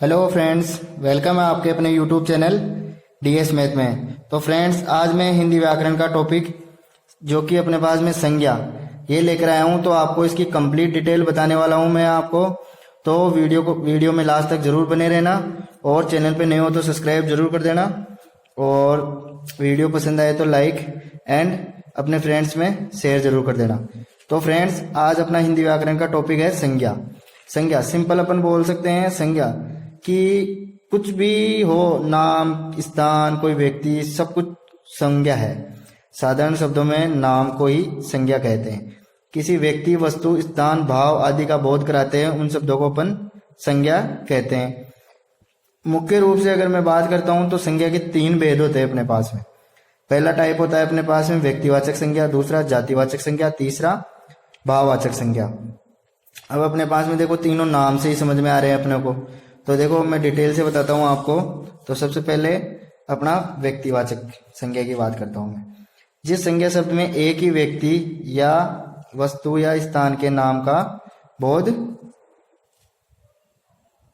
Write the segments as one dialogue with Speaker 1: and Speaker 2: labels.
Speaker 1: Hello friends, welcome है आपके अपने यूट्यूब चैनल डीएस मैथ में। तो फ्रेंड्स, आज मैं हिंदी व्याकरण का टॉपिक जो कि अपने पास में संज्ञा ये लेकर आया हूं। तो आपको इसकी कंप्लीट डिटेल बताने वाला हूं मैं आपको। तो वीडियो में लास्ट तक जरूर बने रहना और चैनल पे नए हो तो सब्सक्राइब जरूर कर देना और वीडियो पसंद आए तो लाइक एंड अपने फ्रेंड्स में शेयर जरूर कर देना। तो फ्रेंड्स, आज अपना हिंदी व्याकरण का टॉपिक है संज्ञा। संज्ञा सिंपल अपन बोल सकते हैं संज्ञा कि कुछ भी हो, नाम, स्थान, कोई व्यक्ति, सब कुछ संज्ञा है। साधारण शब्दों में नाम को ही संज्ञा कहते हैं। किसी व्यक्ति, वस्तु, स्थान, भाव आदि का बोध कराते हैं, उन शब्दों को अपन संज्ञा कहते हैं। मुख्य रूप से अगर मैं बात करता हूं तो संज्ञा के 3 भेद होते हैं अपने पास में। पहला टाइप होता है अपने पास में व्यक्तिवाचक संज्ञा, दूसरा जातिवाचक संज्ञा, तीसरा भाववाचक संज्ञा। अब अपने पास में देखो तीनों नाम से ही समझ में आ रहे हैं अपने को। तो देखो मैं डिटेल से बताता हूं आपको। तो सबसे पहले अपना व्यक्तिवाचक संज्ञा की बात करता हूं मैं। जिस संज्ञा शब्द में एक ही व्यक्ति या वस्तु या स्थान के नाम का बोध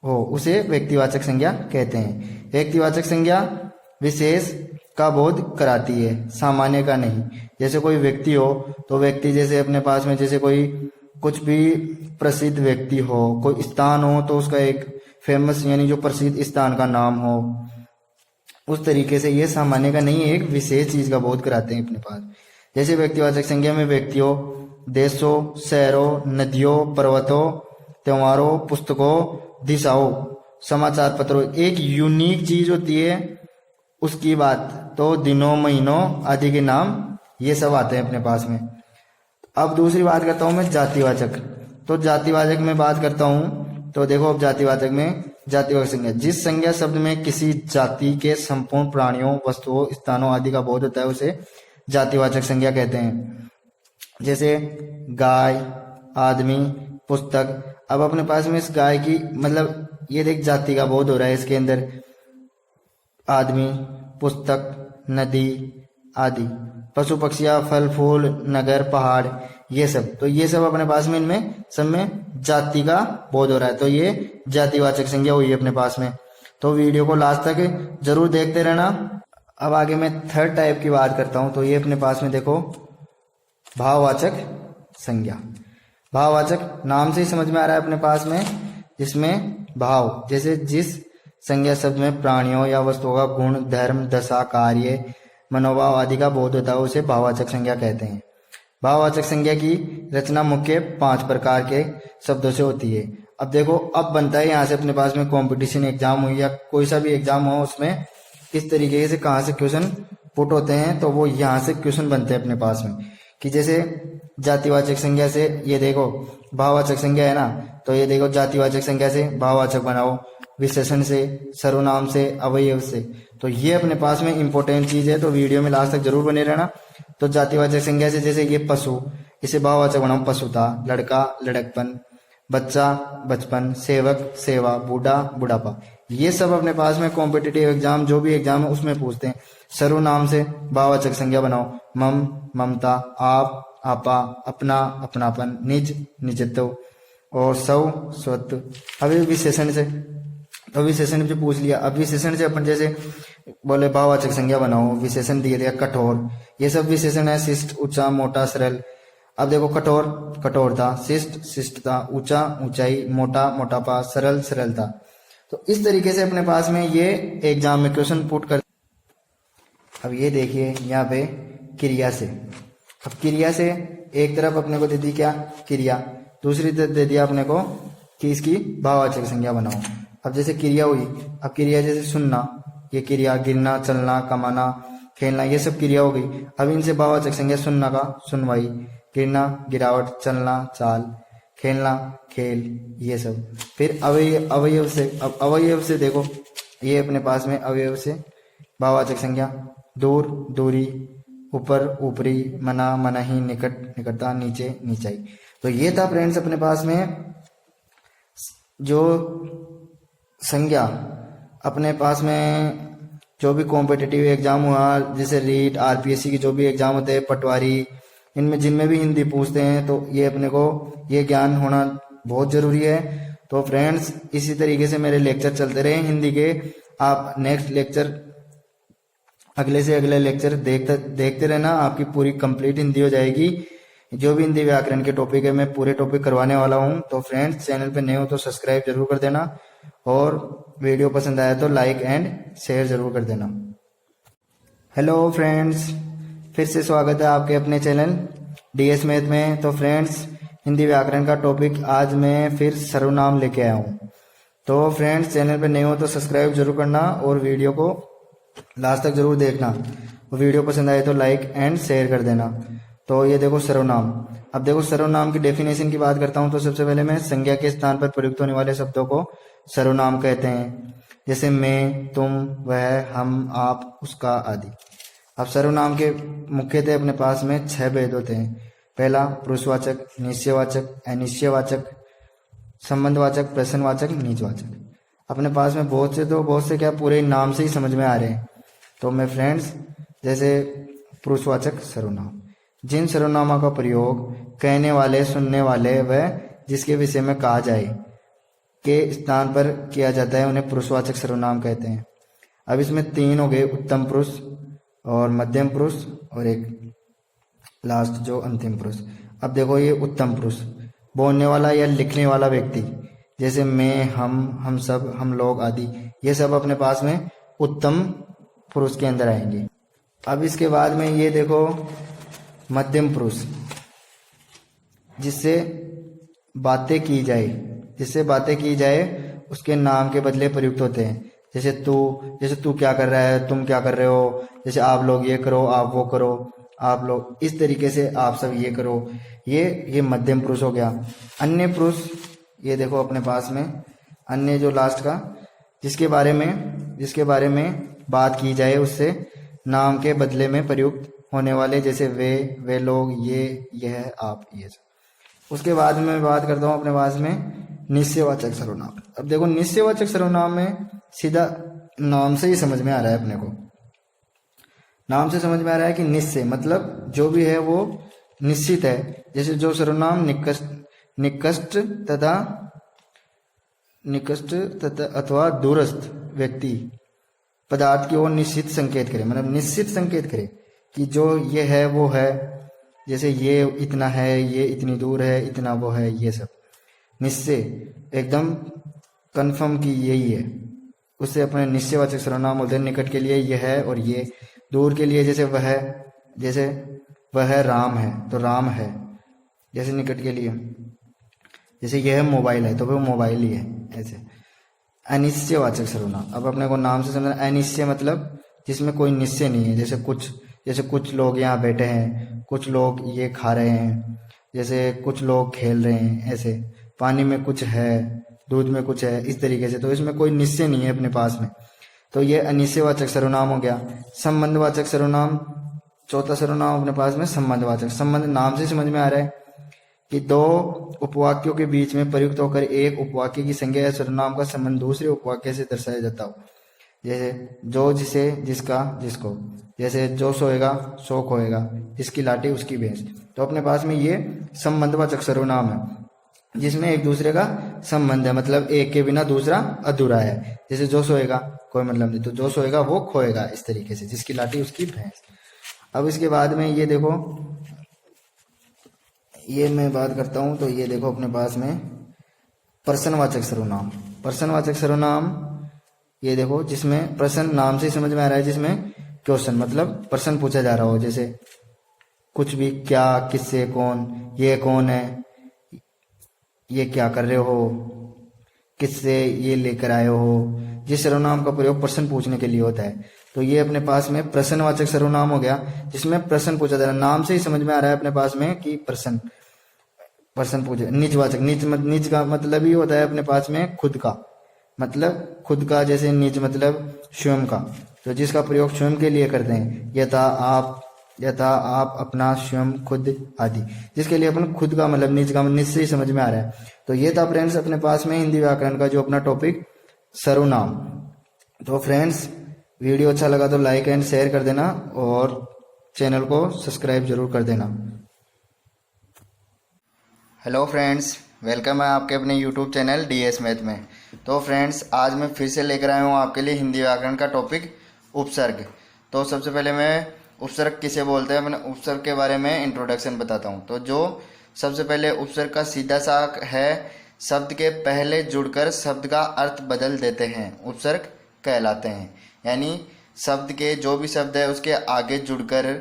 Speaker 1: हो उसे व्यक्तिवाचक संज्ञा कहते हैं। व्यक्तिवाचक संज्ञा विशेष का बोध कराती है, सामान्य का नहीं। जैसे कोई व्यक्ति हो तो व्यक्ति जैसे अपने पास में जैसे कोई कुछ भी प्रसिद्ध व्यक्ति हो, कोई स्थान हो तो उसका एक फेमस यानी जो प्रसिद्ध स्थान का नाम हो, उस तरीके से ये सामान्य का नहीं है, एक विशेष चीज का बोध कराते हैं अपने पास। जैसे व्यक्तिवाचक संज्ञा में व्यक्तियों, देशों, शहरों, नदियों, पर्वतों, त्योहारों, पुस्तकों, दिशाओं, समाचार पत्रों, एक यूनिक चीज होती है उसकी बात। तो दिनों, महीनों आदि के नाम ये सब आते हैं अपने पास में। अब दूसरी बात करता हूं मैं जातिवाचक। तो जातिवाचक में बात करता हूं तो देखो अब जातिवाचक में जातिवाचक संज्ञा, जिस संज्ञा शब्द में किसी जाति के संपूर्ण प्राणियों, वस्तुओं, स्थानों आदि का बोध होता है उसे जातिवाचक संज्ञा कहते हैं। जैसे गाय, आदमी, पुस्तक। अब अपने पास में इस गाय की मतलब ये देख जाति का बोध हो रहा है इसके अंदर। आदमी, पुस्तक, नदी आदि, पशु पक्षियां, फल फूल, नगर, पहाड़, ये सब। तो ये सब अपने पास में इनमें सब में जाति का बोध हो रहा है। तो ये जातिवाचक संज्ञा हुई अपने पास में। तो वीडियो को लास्ट तक जरूर देखते रहना। अब आगे मैं थर्ड टाइप की बात करता हूं। तो ये अपने पास में देखो भाववाचक संज्ञा। भाववाचक नाम से ही समझ में आ रहा है अपने पास में, जिसमें भाव जैसे जिस संज्ञा शब्द में प्राणियों या वस्तुओं का गुण, धर्म, दशा, कार्य, मनोभाव आदि का बोध होता है उसे भाववाचक संज्ञा कहते हैं। भाववाचक संज्ञा की रचना मुख्य 5 प्रकार के शब्दों से होती है। अब देखो अब बनता है यहाँ से अपने पास में कंपटीशन एग्जाम हो या कोई सा भी एग्जाम हो, उसमें किस तरीके से कहाँ से क्वेश्चन पुट होते हैं तो वो यहाँ से क्वेश्चन बनते हैं अपने पास में। कि जैसे जातिवाचक संज्ञा से ये देखो भाववाचक संज्ञा है ना, तो ये देखो जातिवाचक संज्ञा से भाववाचक बनाओ, विशेषण से, सर्वनाम से, अवयव से। तो ये अपने पास में इंपॉर्टेंट चीज है, तो वीडियो में लास्ट तक जरूर बने रहना। तो जातिवाचक संज्ञा से जैसे ये पशु, इसे भाववाचक बनाओ पशुता, लड़का लड़कपन, बच्चा बचपन, सेवक सेवा, बूढ़ा बुढ़ापा। ये सब अपने पास में कॉम्पिटिटिव एग्जाम जो भी एग्जाम है उसमें पूछते हैं। सर्वनाम से भाववाचक संज्ञा बनाओ, मम ममता, आप आपा, अपना अपनापन, निज निजत्व और स्व स्वत्व। अभी विशेषण से, तो विशेषण से पूछ लिया। अब विशेषण से अपन जैसे बोले भाववाचक संज्ञा बनाओ, विशेषण दिए दिया कठोर, ये सब विशेषण है। शिष्ट, ऊंचा, मोटा, सरल। अब देखो कठोर कठोरता, शिष्ट शिष्टता, ऊंचा ऊंचाई, मोटा मोटापा, सरल सरलता। तो इस तरीके से अपने पास में ये एग्जाम में क्वेश्चन पुट कर। अब ये देखिए यहाँ पे क्रिया से। अब क्रिया से एक तरफ अपने को दे दी क्या क्रिया, दूसरी तरफ दे दिया अपने को कि इसकी भाववाचक संज्ञा बनाओ। अब जैसे क्रिया हुई, अब क्रिया जैसे सुनना, ये क्रिया, गिरना, चलना, कमाना, खेलना, ये सब क्रिया हो गई। अब इनसे भाववाचक संज्ञा सुनना का सुनवाई, गिरना गिरावट, चलना चाल, खेलना खेल, ये सब। फिर अवयव से, अब अवयव से देखो ये अपने पास में अवयव से भाववाचक संज्ञा, दूर दूरी, ऊपर ऊपरी, मना मनाही, निकट निकटता, नीचे नीचाई। तो ये था फ्रेंड्स अपने पास में जो संज्ञा अपने पास में जो भी कॉम्पिटिटिव एग्जाम हुआ, जैसे रीट, आरपीएससी की जो भी एग्जाम होते हैं, पटवारी, इनमें जिनमें भी हिंदी पूछते हैं, तो ये अपने को ये ज्ञान होना बहुत जरूरी है। तो फ्रेंड्स इसी तरीके से मेरे लेक्चर चलते रहे हिंदी के। आप नेक्स्ट लेक्चर, अगले से अगले लेक्चर देखते रहना, आपकी पूरी कंप्लीट हिंदी हो जाएगी। जो भी हिंदी व्याकरण के टॉपिक है मैं पूरे टॉपिक करवाने वाला हूँ। तो फ्रेंड्स चैनल पे नए हो तो सब्सक्राइब जरूर कर देना, और वीडियो पसंद आया तो लाइक एंड शेयर जरूर कर देना। हेलो फ्रेंड्स, फिर से स्वागत है आपके अपने चैनल DS मैथ में। तो फ्रेंड्स हिंदी व्याकरण का टॉपिक आज मैं फिर सर्वनाम लेके आया हूँ। तो फ्रेंड्स चैनल पे नए हो तो सब्सक्राइब जरूर करना, और वीडियो को लास्ट तक जरूर देखना। वीडियो पसंद आए तो लाइक एंड शेयर कर देना। तो ये देखो सर्वनाम। अब देखो सर्वनाम की डेफिनेशन की बात करता हूँ। तो सबसे पहले मैं संज्ञा के स्थान पर प्रयुक्त होने वाले शब्दों को सर्वनाम कहते हैं, जैसे मैं, तुम, वह, हम, आप, उसका आदि। अब सर्वनाम के मुख्यतः अपने पास में 6 भेद होते हैं। पहला पुरुषवाचक, निश्चयवाचक, अनिश्चयवाचक, संबंधवाचक, प्रश्नवाचक, निजवाचक। अपने पास में बहुत से क्या पूरे नाम से ही समझ में आ रहे हैं। तो मैं फ्रेंड्स जैसे पुरुषवाचक सर्वनाम, जिन सर्वनामों का प्रयोग कहने वाले, सुनने वाले व जिसके विषय में कहा जाए के स्थान पर किया जाता है उन्हें पुरुषवाचक सर्वनाम कहते हैं। अब इसमें 3 हो गए, उत्तम पुरुष और मध्यम पुरुष और एक लास्ट जो अंतिम पुरुष। अब देखो ये उत्तम पुरुष, बोलने वाला या लिखने वाला व्यक्ति, जैसे मैं, हम सब, हम लोग आदि, ये सब अपने पास में उत्तम पुरुष के अंदर आएंगे। अब इसके बाद में ये देखो मध्यम पुरुष, जिससे बातें की जाए उसके नाम के बदले प्रयुक्त होते हैं। जैसे तू क्या कर रहा है, तुम क्या कर रहे हो, जैसे आप लोग ये करो, आप वो करो, आप लोग इस तरीके से आप सब ये करो, ये मध्यम पुरुष हो गया। अन्य पुरुष, ये देखो अपने पास में अन्य जो लास्ट का, जिसके बारे में बात की जाए उससे नाम के बदले में प्रयुक्त होने वाले, जैसे वे लोग, ये, यह, आप, ये सब। उसके बाद में मैं बात करता हूँ अपने पास में निश्चयवाचक सर्वनाम। अब देखो निश्चयवाचक सर्वनाम में सीधा नाम से ही समझ में आ रहा है अपने को। नाम से समझ में आ रहा है कि निश्चय मतलब जो भी है वो निश्चित है। जैसे जो सर्वनाम निकष्ट तथा अथवा दूरस्थ व्यक्ति पदार्थ की ओर निश्चित संकेत करे, मतलब निश्चित संकेत करे कि जो ये है वो है। जैसे ये इतना है, ये इतनी दूर है, इतना वो है, ये सब निश्चय एकदम कंफर्म कि यही है, उससे अपने निश्चयवाचक सर्वनाम बोलते हैं। निकट के लिए यह है और ये, दूर के लिए जैसे वह राम है तो राम है, जैसे निकट के लिए। जैसे यह मोबाइल है तो वह मोबाइल ही है, ऐसे। अनिश्चयवाचक सर्वनाम, अब अपने को नाम से समझना। अनिश्चय मतलब जिसमें कोई निश्चय नहीं है। जैसे कुछ लोग यहाँ बैठे हैं, कुछ लोग ये खा रहे हैं, जैसे कुछ लोग खेल रहे हैं, ऐसे। पानी में कुछ है, दूध में कुछ है, इस तरीके से। तो इसमें कोई निश्चय नहीं है अपने पास में, तो ये अनिश्चयवाचक सर्वनाम हो गया। संबंधवाचक सर्वनाम, चौथा सर्वनाम अपने पास में संबंधवाचक। संबंध नाम से समझ में आ रहा है कि 2 उपवाक्यों के बीच में प्रयुक्त होकर एक उपवाक्य की संज्ञा या सर्वनाम का संबंध दूसरे उपवाक्य से दर्शाया जाता हो। जैसे जो, जिसे, जिसका, जिसको। जैसे जो सोएगा सो खोएगा, जिसकी लाठी उसकी भैंस। तो अपने पास में ये संबंधवाचक सर्वनाम है, जिसमें एक दूसरे का संबंध है, मतलब एक के बिना दूसरा अधूरा है। जैसे जो सोएगा कोई मतलब नहीं, तो जो सोएगा वो खोएगा, इस तरीके से। जिसकी लाठी उसकी भैंस। अब इसके बाद में ये देखो, ये मैं बात करता हूं। तो ये देखो अपने पास में प्रश्नवाचक सर्वनाम। प्रश्नवाचक सर्वनाम ये देखो, जिसमें प्रश्न नाम से समझ में आ रहा है, जिसमें क्वेश्चन मतलब प्रश्न पूछा जा रहा हो। जैसे कुछ भी, क्या, किससे, कौन, ये कौन है, ये क्या कर रहे हो, किससे ये लेकर आए हो। जिस सर्वनाम का प्रयोग प्रश्न पूछने के लिए होता है, तो ये अपने पास में प्रश्नवाचक सर्वनाम हो गया, जिसमें प्रश्न पूछा जा रहा है। नाम से ही समझ में आ रहा है अपने पास में कि प्रश्न पूछे। निजवाचक, निज का मतलब ही होता है अपने पास में खुद का, मतलब खुद का। जैसे निज मतलब स्वयं का, तो जिसका प्रयोग स्वयं के लिए करते हैं। यथा आप, अपना, स्वयं, खुद आदि, जिसके लिए अपन खुद का मतलब निज का, निज से ही समझ में आ रहा है। तो ये था फ्रेंड्स अपने पास में हिंदी व्याकरण का जो अपना टॉपिक सर्वनाम। तो फ्रेंड्स वीडियो अच्छा लगा तो लाइक एंड शेयर कर देना, और चैनल को सब्सक्राइब जरूर कर देना। हेलो फ्रेंड्स, वेलकम है आपके अपने यूट्यूब चैनल डीएस मैथ में। तो फ्रेंड्स, आज मैं फिर से लेकर आया हूँ आपके लिए हिंदी व्याकरण का टॉपिक उपसर्ग। तो सबसे पहले मैं उपसर्ग किसे बोलते हैं, मैंने उपसर्ग के बारे में इंट्रोडक्शन बताता हूँ। तो जो सबसे पहले उपसर्ग का सीधा सा है, शब्द के पहले जुड़कर शब्द का अर्थ बदल देते हैं, उपसर्ग कहलाते हैं। यानी शब्द के जो भी शब्द है उसके आगे जुड़कर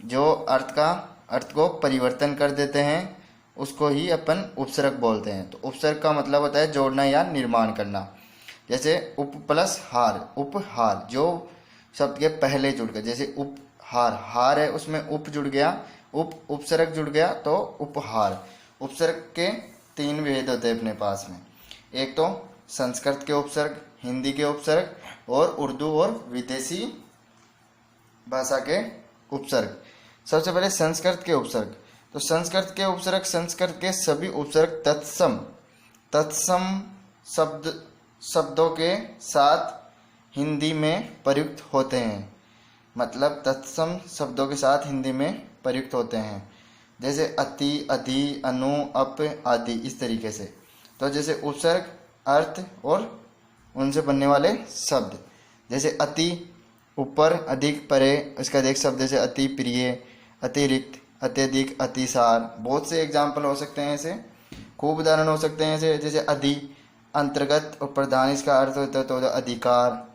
Speaker 1: जो अर्थ को परिवर्तन कर देते हैं, उसको ही अपन उपसर्ग बोलते हैं। तो उपसर्ग का मतलब होता है जोड़ना या निर्माण करना। जैसे उप प्लस हार, उपहार, जो शब्द के पहले जुड़ गए। जैसे उपहार, हार है उसमें उप जुड़ गया, उपसर्ग जुड़ गया तो उपहार। उपसर्ग के 3 भेद होते हैं अपने पास में। एक तो संस्कृत के उपसर्ग, हिंदी के उपसर्ग और उर्दू और विदेशी भाषा के उपसर्ग। सबसे पहले संस्कृत के उपसर्ग। तो संस्कृत के उपसर्ग, संस्कृत के सभी उपसर्ग तत्सम शब्दों के साथ हिंदी में प्रयुक्त होते हैं। मतलब तत्सम शब्दों के साथ हिंदी में प्रयुक्त होते हैं। जैसे अति, अधि, अनु, अप आदि, इस तरीके से। तो जैसे उपसर्ग, अर्थ और उनसे बनने वाले शब्द। जैसे अति, ऊपर, अधिक, परे, इसका एक शब्द जैसे अति प्रिय, अतिरिक्त, अत्यधिक, अतिसार। बहुत से एग्जाम्पल हो सकते हैं ऐसे, खूब उदाहरण हो सकते हैं ऐसे। जैसे अधि, अंतर्गत और प्रधान, इसका अर्थ होता है तो अधिकार,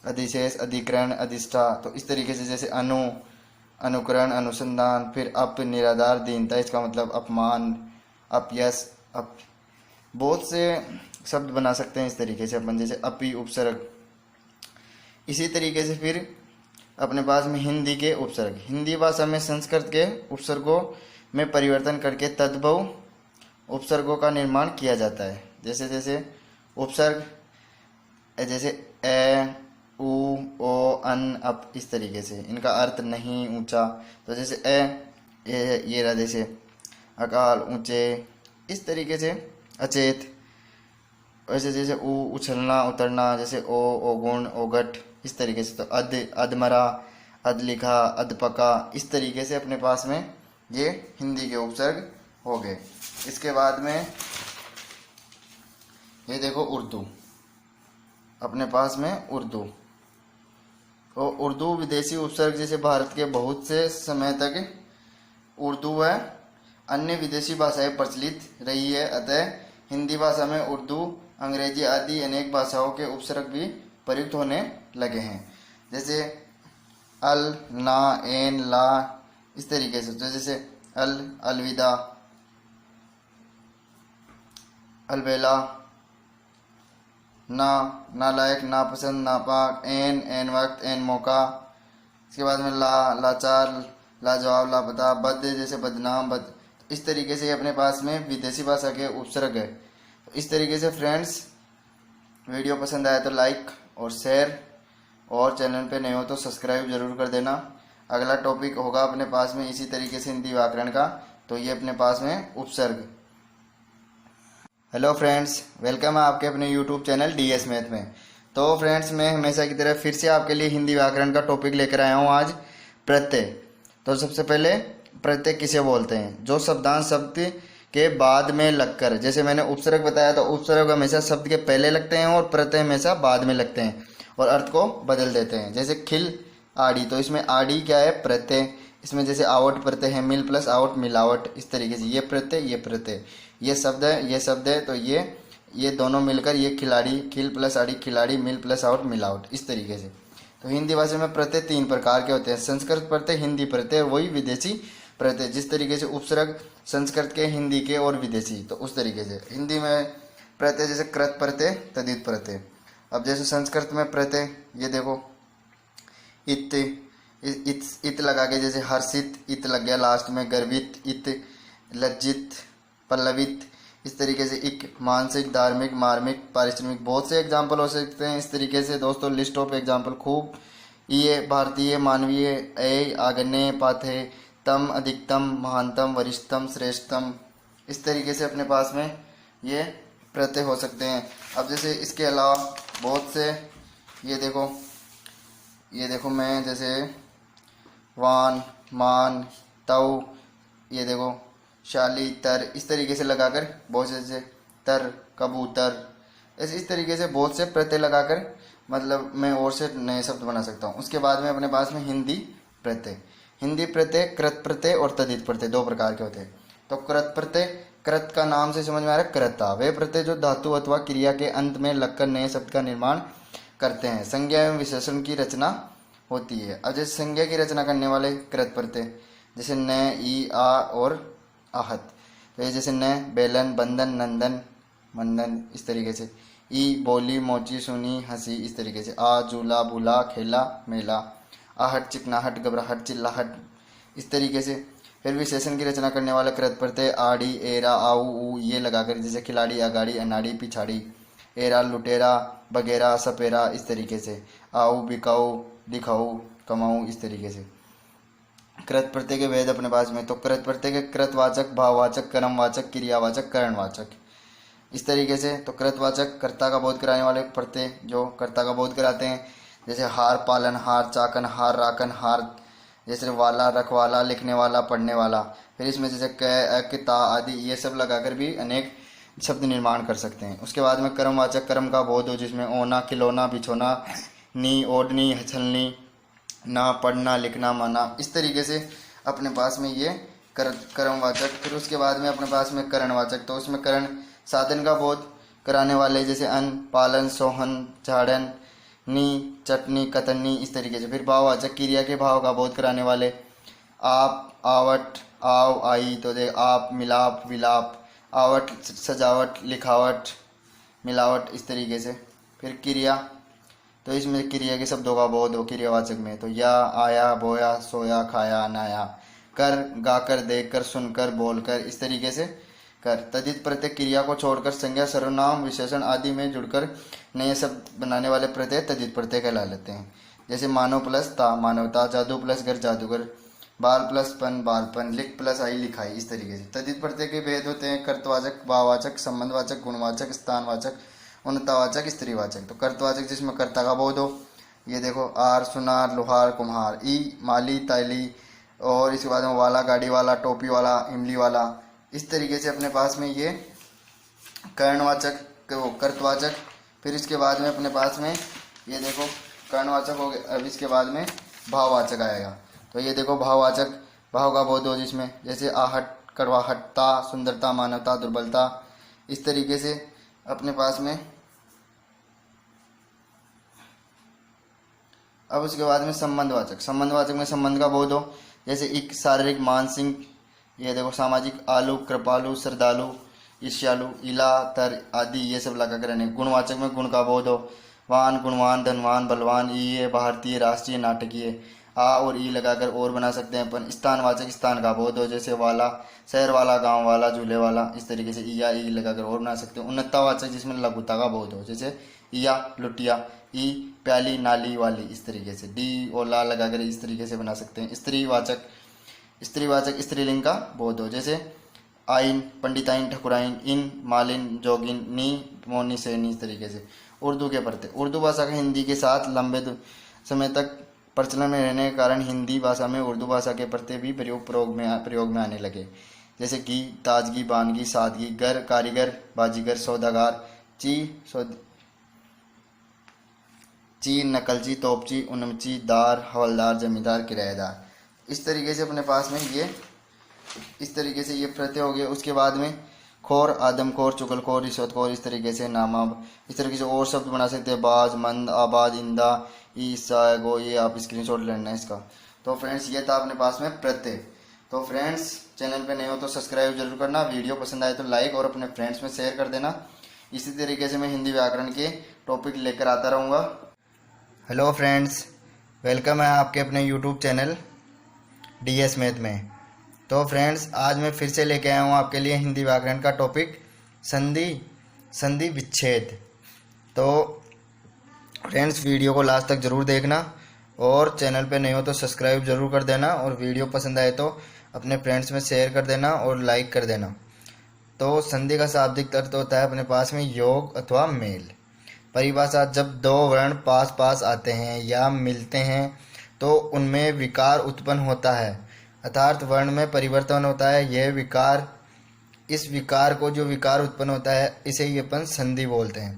Speaker 1: अधिशेष, अधिकरण, अधिष्ठा। तो इस तरीके से। जैसे अनु, अनुकरण, अनुसंधान। फिर अप, निराधार, दीनता, इसका मतलब अपमान, अपयश, बहुत से शब्द बना सकते हैं इस तरीके से अपन। जैसे अपि, उपसर्ग। इसी तरीके से फिर अपने पास में हिंदी के उपसर्ग। हिंदी भाषा में संस्कृत के उपसर्गों में परिवर्तन करके तद्भव उपसर्गों का निर्माण किया जाता है। जैसे जैसे उपसर्ग, जैसे ए, उ, ओ, अन, अप, इस तरीके से। इनका अर्थ नहीं, ऊंचा। तो जैसे ये रहा, जैसे अकाल, ऊंचे, इस तरीके से। अचेत, वैसे जैसे उछलना, उतरना। जैसे ओगुण, ओगट, इस तरीके से। तो अधमरा, अधलिखा, अधपका, इस तरीके से अपने पास में ये हिंदी के उपसर्ग हो गए। इसके बाद में ये देखो उर्दू, अपने पास में उर्दू। तो उर्दू विदेशी उपसर्ग। जैसे भारत के बहुत से समय तक उर्दू व अन्य विदेशी भाषाएं प्रचलित रही है, अतः हिंदी भाषा में उर्दू, अंग्रेजी आदि अनेक भाषाओं के उपसर्ग भी प्रयुक्त होने लगे हैं। जैसे अल, ना, एन, ला, इस तरीके से। तो जैसे अल, अलविदा, अलबेला, ना, नालायक, नापसंद, नापाक। एन, एन वक्त, एन मौका। इसके बाद में ला, लाचार, लाजवाब, लापता। बद, जैसे बदनाम, बद। इस तरीके से अपने पास में विदेशी भाषा के उपसर्ग है। इस तरीके से फ्रेंड्स, वीडियो पसंद आया तो लाइक और शेयर, और चैनल पे नए हो तो सब्सक्राइब जरूर कर देना। अगला टॉपिक होगा अपने पास में इसी तरीके से हिंदी व्याकरण का। तो ये अपने पास में उपसर्ग। हेलो फ्रेंड्स, वेलकम है आपके अपने यूट्यूब चैनल डीएस मैथ में। तो फ्रेंड्स, मैं हमेशा की तरह फिर से आपके लिए हिंदी व्याकरण का टॉपिक लेकर आया हूँ आज, प्रत्यय। तो सबसे पहले प्रत्यय किसे बोलते हैं? जो शब्दांश शब्द के बाद में लगकर, जैसे मैंने उपसर्ग बताया तो उपसर्ग हमेशा शब्द के पहले लगते हैं और प्रत्यय हमेशा बाद में लगते हैं और अर्थ को बदल देते हैं। जैसे खिल, आड़ी, तो इसमें आड़ी क्या है? प्रत्यय। इसमें जैसे आवट प्रत्यय है, मिल प्लस आवट, मिलावट, इस तरीके से। ये प्रत्यय, ये प्रत्यय, ये शब्द है, ये शब्द है, तो ये दोनों मिलकर ये खिलाड़ी, खिल प्लस आड़ी खिलाड़ी, मिल प्लस आवट मिलावट, इस तरीके से। तो हिंदी भाषा में प्रत्यय 3 प्रकार के होते हैं, संस्कृत प्रत्यय, हिंदी प्रत्यय, वही विदेशी प्रत्यय। जिस तरीके से उपसर्ग संस्कृत के, हिंदी के और विदेशी, तो उस तरीके से हिंदी में प्रत्यय जैसे कृत प्रत्यय, तद्धित प्रत्यय। अब जैसे संस्कृत में प्रत्यय, ये देखो इत लगा के, जैसे हर्षित, इत लग गया लास्ट में, गर्वित, इत, लज्जित, पल्लवित, इस तरीके से। इक, मानसिक, धार्मिक, मार्मिक, पारिश्रमिक, बहुत से एग्जाम्पल हो सकते हैं इस तरीके से दोस्तों। लिस्ट ऑफ एग्जाम्पल खूब। ये भारतीय, मानवीय, ए, आगन्य, पाथे, तम, अधिकतम, महानतम, वरिष्ठतम, श्रेष्ठतम, इस तरीके से अपने पास में ये प्रत्यय हो सकते हैं। अब जैसे इसके अलावा बहुत से, ये देखो मैं जैसे वान, मान, तव, ये देखो शाली, तर, इस तरीके से लगाकर बहुत से तर, कबूतर, ऐसे इस तरीके से बहुत से प्रत्यय लगाकर मतलब मैं और से नए शब्द बना सकता हूँ। उसके बाद में अपने पास में हिंदी प्रत्यय। हिंदी प्रत्यय कृत प्रत्यय और तद्धित प्रत्यय दो प्रकार के होते हैं। तो कृत प्रत्यय, कृत का नाम से समझ में आ रहा है कर्ता, वे प्रत्यय जो धातु अथवा क्रिया के अंत में लगकर नए शब्द का निर्माण करते हैं। संज्ञा एवं विशेषण की रचना होती है। अब जैसे संज्ञा की रचना करने वाले कृत प्रत्यय जैसे न, ई, आ और आहत। तो ये जैसे न बेलन, बंधन, नंदन, मंदन, इस तरीके से। ई बोली, मोची, सुनी, हंसी, इस तरीके से। आ झूला, भूला, खेला, मेला। आहट चिकनाहट, घबराहट, चिल्लाहट, इस तरीके से। फिर विशेषण की रचना करने वाले कृत प्रत्यय आड़ी, एरा, आऊ, ऊ ये लगाकर जैसे खिलाड़ी, अगाड़ी, अनाड़ी, पिछाड़ी, एरा, लुटेरा, बगेरा, सपेरा, इस तरीके से। आऊ, बिकाऊ, दिखाऊ, कमाऊ, इस तरीके से। कृत प्रत्यय के भेद अपने पास में। तो कृत प्रत्यय के कृतवाचक, भाववाचक, कर्मवाचक, क्रियावाचक, करणवाचक, इस तरीके से। तो कृतवाचक कर्ता का बोध कराने वाले प्रत्यय जो कर्ता का बोध कराते हैं, जैसे हार, पालन हार, चाकन हार, राकन हार, जैसे वाला, रखवाला, लिखने वाला, पढ़ने वाला। फिर इसमें जैसे क, अ, ता आदि ये सब लगाकर भी अनेक शब्द निर्माण कर सकते हैं। उसके बाद में कर्मवाचक कर्म का बोध हो, जिसमें ओना, खिलौना, बिछोना, नी, ओढ़नी, छलनी, ना, पढ़ना, लिखना, माना, इस तरीके से अपने पास में ये कर्मवाचक। फिर उसके बाद में अपने पास में करणवाचक। तो उसमें करण साधन का बोध कराने वाले जैसे अन्न, पालन, सोहन, झाड़न, नी, चटनी, कतरनी, इस तरीके से। फिर भाववाचक क्रिया के भाव का बोध कराने वाले आप, आवट, आव, आई। तो देख आप, मिलाप, विलाप, आवट सजावट, लिखावट, मिलावट, इस तरीके से। फिर क्रिया, तो इसमें क्रिया के शब्दों का बोध हो क्रियावाचक में। तो या, आया, बोया, सोया, खाया, नहाया। कर, गाकर, देखकर, सुनकर, बोलकर, इस तरीके से कर। तद्धित प्रत्यय क्रिया को छोड़कर संज्ञा, सर्वनाम, विशेषण आदि में जुड़कर नए शब्द बनाने वाले प्रत्यय तद्धित प्रत्यय कहला लेते हैं। जैसे मानव प्लस ता, मानवता, जादू प्लस घर, जादूगर, बाल प्लस पन, बालपन, लिख प्लस आई, लिखाई, इस तरीके से। तद्धित प्रत्यय के भेद होते हैं कर्तवाचक, भाववाचक, संबंधवाचक, गुणवाचक, स्थानवाचक, उन्नतावाचक, स्त्रीवाचक। तो कर्तवाचक जिसमें कर्ता का बोध हो, ये देखो आर, सुनार, लोहार, कुम्हार। ई माली, ताली, और इसके बाद में वाला, गाड़ी वाला, टोपी वाला, इमली वाला, इस तरीके से अपने पास में ये कर्णवाचक, कर्तवाचक। फिर इसके बाद में अपने पास में ये देखो कर्णवाचक हो गया। अब इसके बाद में भाववाचक आएगा। तो ये देखो भाववाचक, भाव का बोध हो जिसमें जैसे आहट, कड़वाहट, ता, सुंदरता, मानवता, दुर्बलता, इस तरीके से अपने पास में। अब उसके बाद में संबंधवाचक, संबंधवाचक में संबंध का बोध हो जैसे एक शारीरिक, मानसिक, ये देखो सामाजिक, आलू, कृपालु, श्रद्धालु, ईर्ष्यालु, इला, तर आदि ये सब लगा कर रहने। गुणवाचक में गुण का बोध हो वान, गुणवान, धनवान, बलवान, ये भारतीय, राष्ट्रीय, नाटकीय, आ और ई लगाकर और बना सकते हैं अपन। स्थानवाचक स्थान का बोध हो जैसे वाला, शहर वाला, गांव वाला, झूले वाला, इस तरीके से ई या ई लगाकर और बना सकते हैं। उन्नतवाचक जिसमें लघुता का बोध हो जैसे इया, लुटिया, ई प्याली, नाली वाली, इस तरीके से। डी और ला लगाकर इस तरीके से बना सकते हैं। स्त्रीवाचक, स्त्रीवाचक स्त्रीलिंग का बोध हो जैसे आइन, पंडिताइन, ठकुराइन, इन, मालिन, जोगिन, नी, मोनी, सैनी, इस तरीके से। उर्दू के प्रत्यय, उर्दू भाषा का हिंदी के साथ लंबे समय तक प्रचलन में रहने के कारण हिंदी भाषा में उर्दू भाषा के प्रत्यय भी प्रयोग में आने लगे जैसे घी, ताजगी, बानगी, सादगी, गर, कारीगर, बाजीगर, सौदागर, ची, नकलची, तोपची, उनमची, दार, हवलदार, जमींदार, किराएदार, इस तरीके से अपने पास में ये इस तरीके से ये प्रत्यय हो गए। उसके बाद में खोर, आदमखोर, चुगलखोर, रिश्वतखोर, इस तरीके से नामाब, इस तरीके से और शब्द बना सकते हैं। बाज, मंद, आबाद, इंदा, ईसा, गो, ये आप स्क्रीनशॉट लेना है इसका। तो फ्रेंड्स ये था अपने पास में प्रत्यय। तो फ्रेंड्स चैनल पे नए हो तो सब्सक्राइब जरूर करना, वीडियो पसंद आए तो लाइक और अपने फ्रेंड्स में शेयर कर देना। इसी तरीके से मैं हिंदी व्याकरण के टॉपिक लेकर आता रहूँगा। हेलो फ्रेंड्स, वेलकम है आपके अपने यूट्यूब चैनल DS मैथ में। तो फ्रेंड्स आज मैं फिर से लेके आया हूँ आपके लिए हिंदी व्याकरण का टॉपिक संधि विच्छेद। तो फ्रेंड्स वीडियो को लास्ट तक ज़रूर देखना और चैनल पे नए हो तो सब्सक्राइब ज़रूर कर देना और वीडियो पसंद आए तो अपने फ्रेंड्स में शेयर कर देना और लाइक कर देना। तो संधि का शाब्दिक अर्थ होता है अपने पास में योग अथवा मेल। परिभाषा, जब दो वर्ण पास पास आते हैं या मिलते हैं तो उनमें विकार उत्पन्न होता है, अर्थात वर्ण में परिवर्तन होता है। यह विकार इस विकार को, जो विकार उत्पन्न होता है, इसे ही अपन संधि बोलते हैं।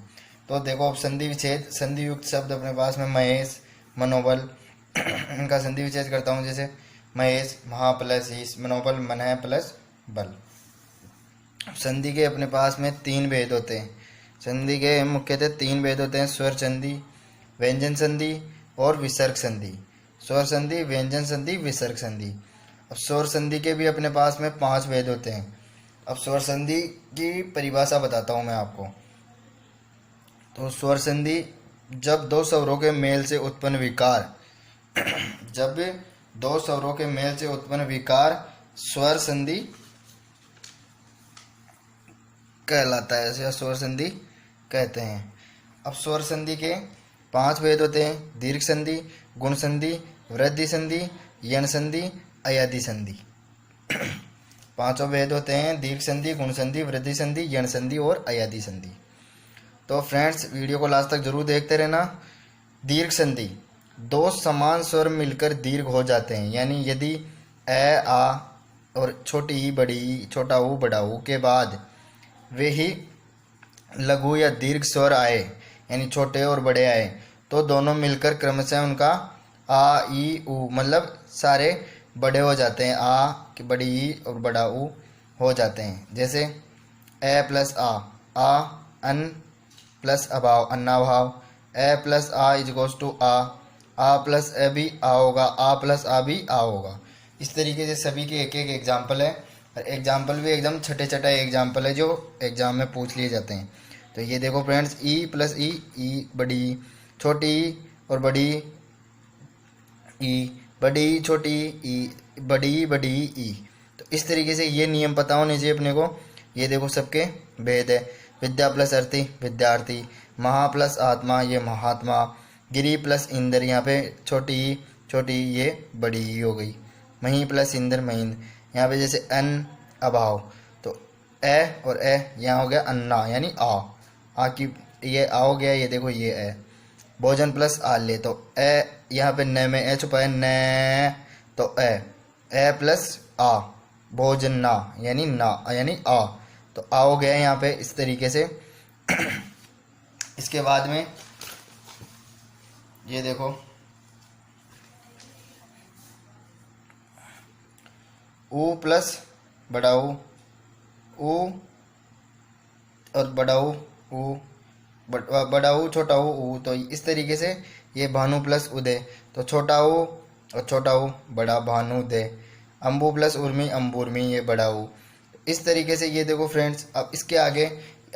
Speaker 1: तो देखो अब संधि विच्छेद, संधि युक्त शब्द अपने पास में महेश, मनोबल, इनका संधि विच्छेद करता हूँ। जैसे महेश महा प्लस ईश, मनोबल मन है प्लस बल। संधि के अपने पास में 3 भेद होते हैं। संधि के मुख्यतः 3 भेद होते हैं, स्वर संधि, व्यंजन संधि और विसर्ग संधि। स्वर संधि, व्यंजन संधि, विसर्ग संधि। अब स्वर संधि के भी अपने पास में 5 भेद होते हैं। अब स्वर संधि की परिभाषा बताता हूँ मैं आपको। तो स्वर संधि, जब 2 स्वरों के मेल से उत्पन्न विकार जब 2 स्वरों के मेल से उत्पन्न विकार स्वर संधि कहलाता है, ऐसे स्वर संधि कहते हैं। अब स्वर संधि के 5 भेद होते हैं, दीर्घ संधि, गुण संधि, वृद्धि संधि, यण संधि, अयादि संधि। 5 भेद होते हैं, दीर्घ संधि, गुण संधि, वृद्धि संधि, यण संधि और अयादि संधि। तो फ्रेंड्स वीडियो को लास्ट तक जरूर देखते रहना। दीर्घ संधि, 2 समान स्वर मिलकर दीर्घ हो जाते हैं, यानी यदि ए आ और छोटी ई बड़ी ई, छोटा ऊ बड़ा ऊ के बाद वे ही लघु या दीर्घ स्वर आए, यानी छोटे और बड़े आए, तो दोनों मिलकर क्रमशः उनका आ ई ऊ, मतलब सारे बड़े हो जाते हैं, आ की बड़ी ई और बड़ा ऊ हो जाते हैं। जैसे ए प्लस आ अन प्लस अभाव, अन्नाभाव। ए प्लस आ इज इक्वल्स टू आ प्लस ए भी आ होगा, आ प्लस आ भी आ होगा। इस तरीके से सभी के एक एक एग्जाम्पल है, और एग्जाम्पल भी एकदम छठे एग्जाम्पल है जो एग्जाम में पूछ लिए जाते हैं। तो ये देखो फ्रेंड्स, ई प्लस ई बड़ी ई, छोटी ई और बड़ी ई, बड़ी छोटी ई, बड़ी ई। तो इस तरीके से ये नियम पता होने चाहिए अपने को। ये देखो सबके भेद है। विद्या प्लस अर्थी, विद्यार्थी। महा प्लस आत्मा, ये महात्मा। गिरी प्लस इंद्र, यहाँ पे छोटी ये बड़ी ई हो गई। मही प्लस इंद्र, महींद्र। यहाँ पे जैसे अन अभाव, तो ए और ए यहाँ हो गया अन्ना, यानी आ की ये आ हो गया, ये देखो ये ए। भोजन प्लस आल्य, तो ए यहाँ पे न में ए छुपा है, न, तो ए प्लस आ, भोजन ना, यानी ना, यानी आ, तो आ हो गया यहाँ पे इस तरीके से। इसके बाद में ये देखो ऊ प्लस बड़ा ऊ और बड़ा ऊ, बड़ा ऊ छोटा ऊ, तो इस तरीके से ये भानु प्लस उदय, तो छोटा ऊ और छोटा ऊ बड़ा भानु दे। अम्बू प्लस उर्मी, अम्बुर्मी, ये बड़ा ऊ। इस तरीके से ये देखो फ्रेंड्स, अब इसके आगे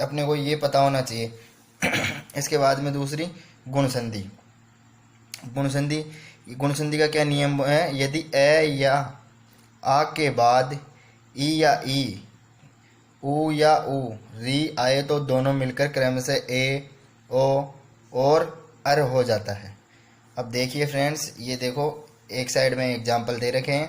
Speaker 1: अपने को ये पता होना चाहिए। इसके बाद में दूसरी गुण संधि। गुण संधि का क्या नियम है? यदि ए या आ के बाद ई या ई, ऊ या ऊ, री आए तो दोनों मिलकर क्रमशः ए, ओ और अर हो जाता है। अब देखिए फ्रेंड्स, ये देखो एक साइड में एग्जाम्पल दे रखे हैं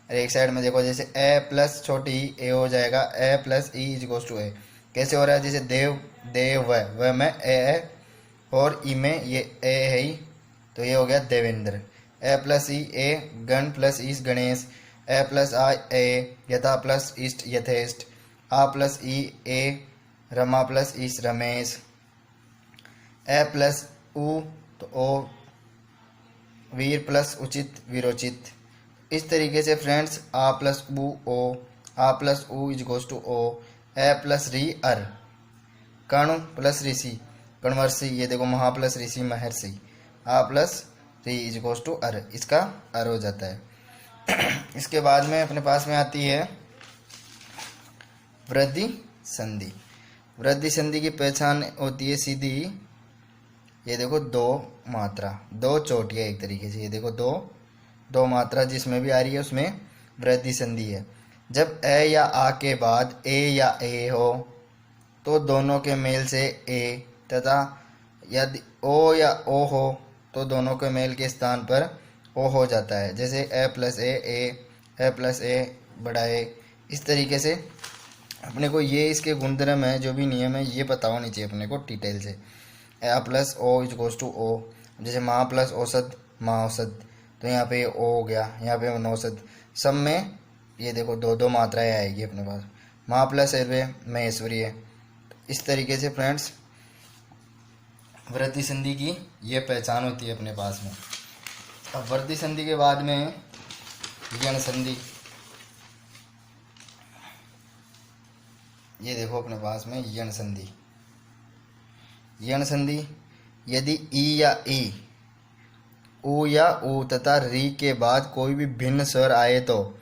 Speaker 1: और एक साइड में देखो जैसे ए प्लस छोटी ए हो जाएगा, ए प्लस ई इज इक्वल्स टू ए। कैसे हो रहा है? जैसे देव, देव व में ए है और ई में ये ए है ही, तो ये हो गया देवेंद्र। ए प्लस ई ए, गण प्लस ईश गणेश। ए प्लस आ ए, यथा प्लस इष्ट यथेष्ट। आ प्लस ई ए, रमा प्लस ईश रमेश। ए प्लस उ तो ओ, वीर प्लस उचित वीरोचित। इस तरीके से फ्रेंड्स आ प्लस उ ओ, आ प्लस उ इज गोस टू ओ। ए प्लस री अर, कण प्लस ऋषि कणवर्षि। ये देखो महा प्लस ऋषि महर्षि। आ प्लस री इज गोस टू अर, इसका अर हो जाता है। इसके बाद में अपने पास में आती है वृद्धि संधि। वृद्धि संधि की पहचान होती है सीधी, ये देखो दो मात्रा, दो चोटियाँ एक तरीके से। ये देखो दो मात्रा जिसमें भी आ रही है उसमें वृद्धि संधि है। जब ए या आ के बाद ए या ए हो तो दोनों के मेल से ए, तथा यदि ओ या ओ हो तो दोनों के मेल के स्थान पर ओ हो जाता है। जैसे ए प्लस ए प्लस ए बड़ा ए। इस तरीके से अपने को ये इसके गुणधर्म है, जो भी नियम है ये पता होनी चाहिए अपने को डिटेल से। ए प्लस ओ इज गोस टू ओ। जैसे महा प्लस औसत महाऔसत, तो यहाँ पे ओ हो गया, यहाँ पे नौसत। सब में ये देखो दो मात्राएं आएगी अपने पास। माँ प्लस एवे महेश्वरी है। इस तरीके से फ्रेंड्स वृद्धि संधि की ये पहचान होती है अपने पास में। अब वृद्धि संधि के बाद में यण संधि। ये देखो अपने पास में यण संधि। यण संधि यदि ई या ई, ऊ या ऊ तथा री के बाद कोई भी भिन्न स्वर आए तो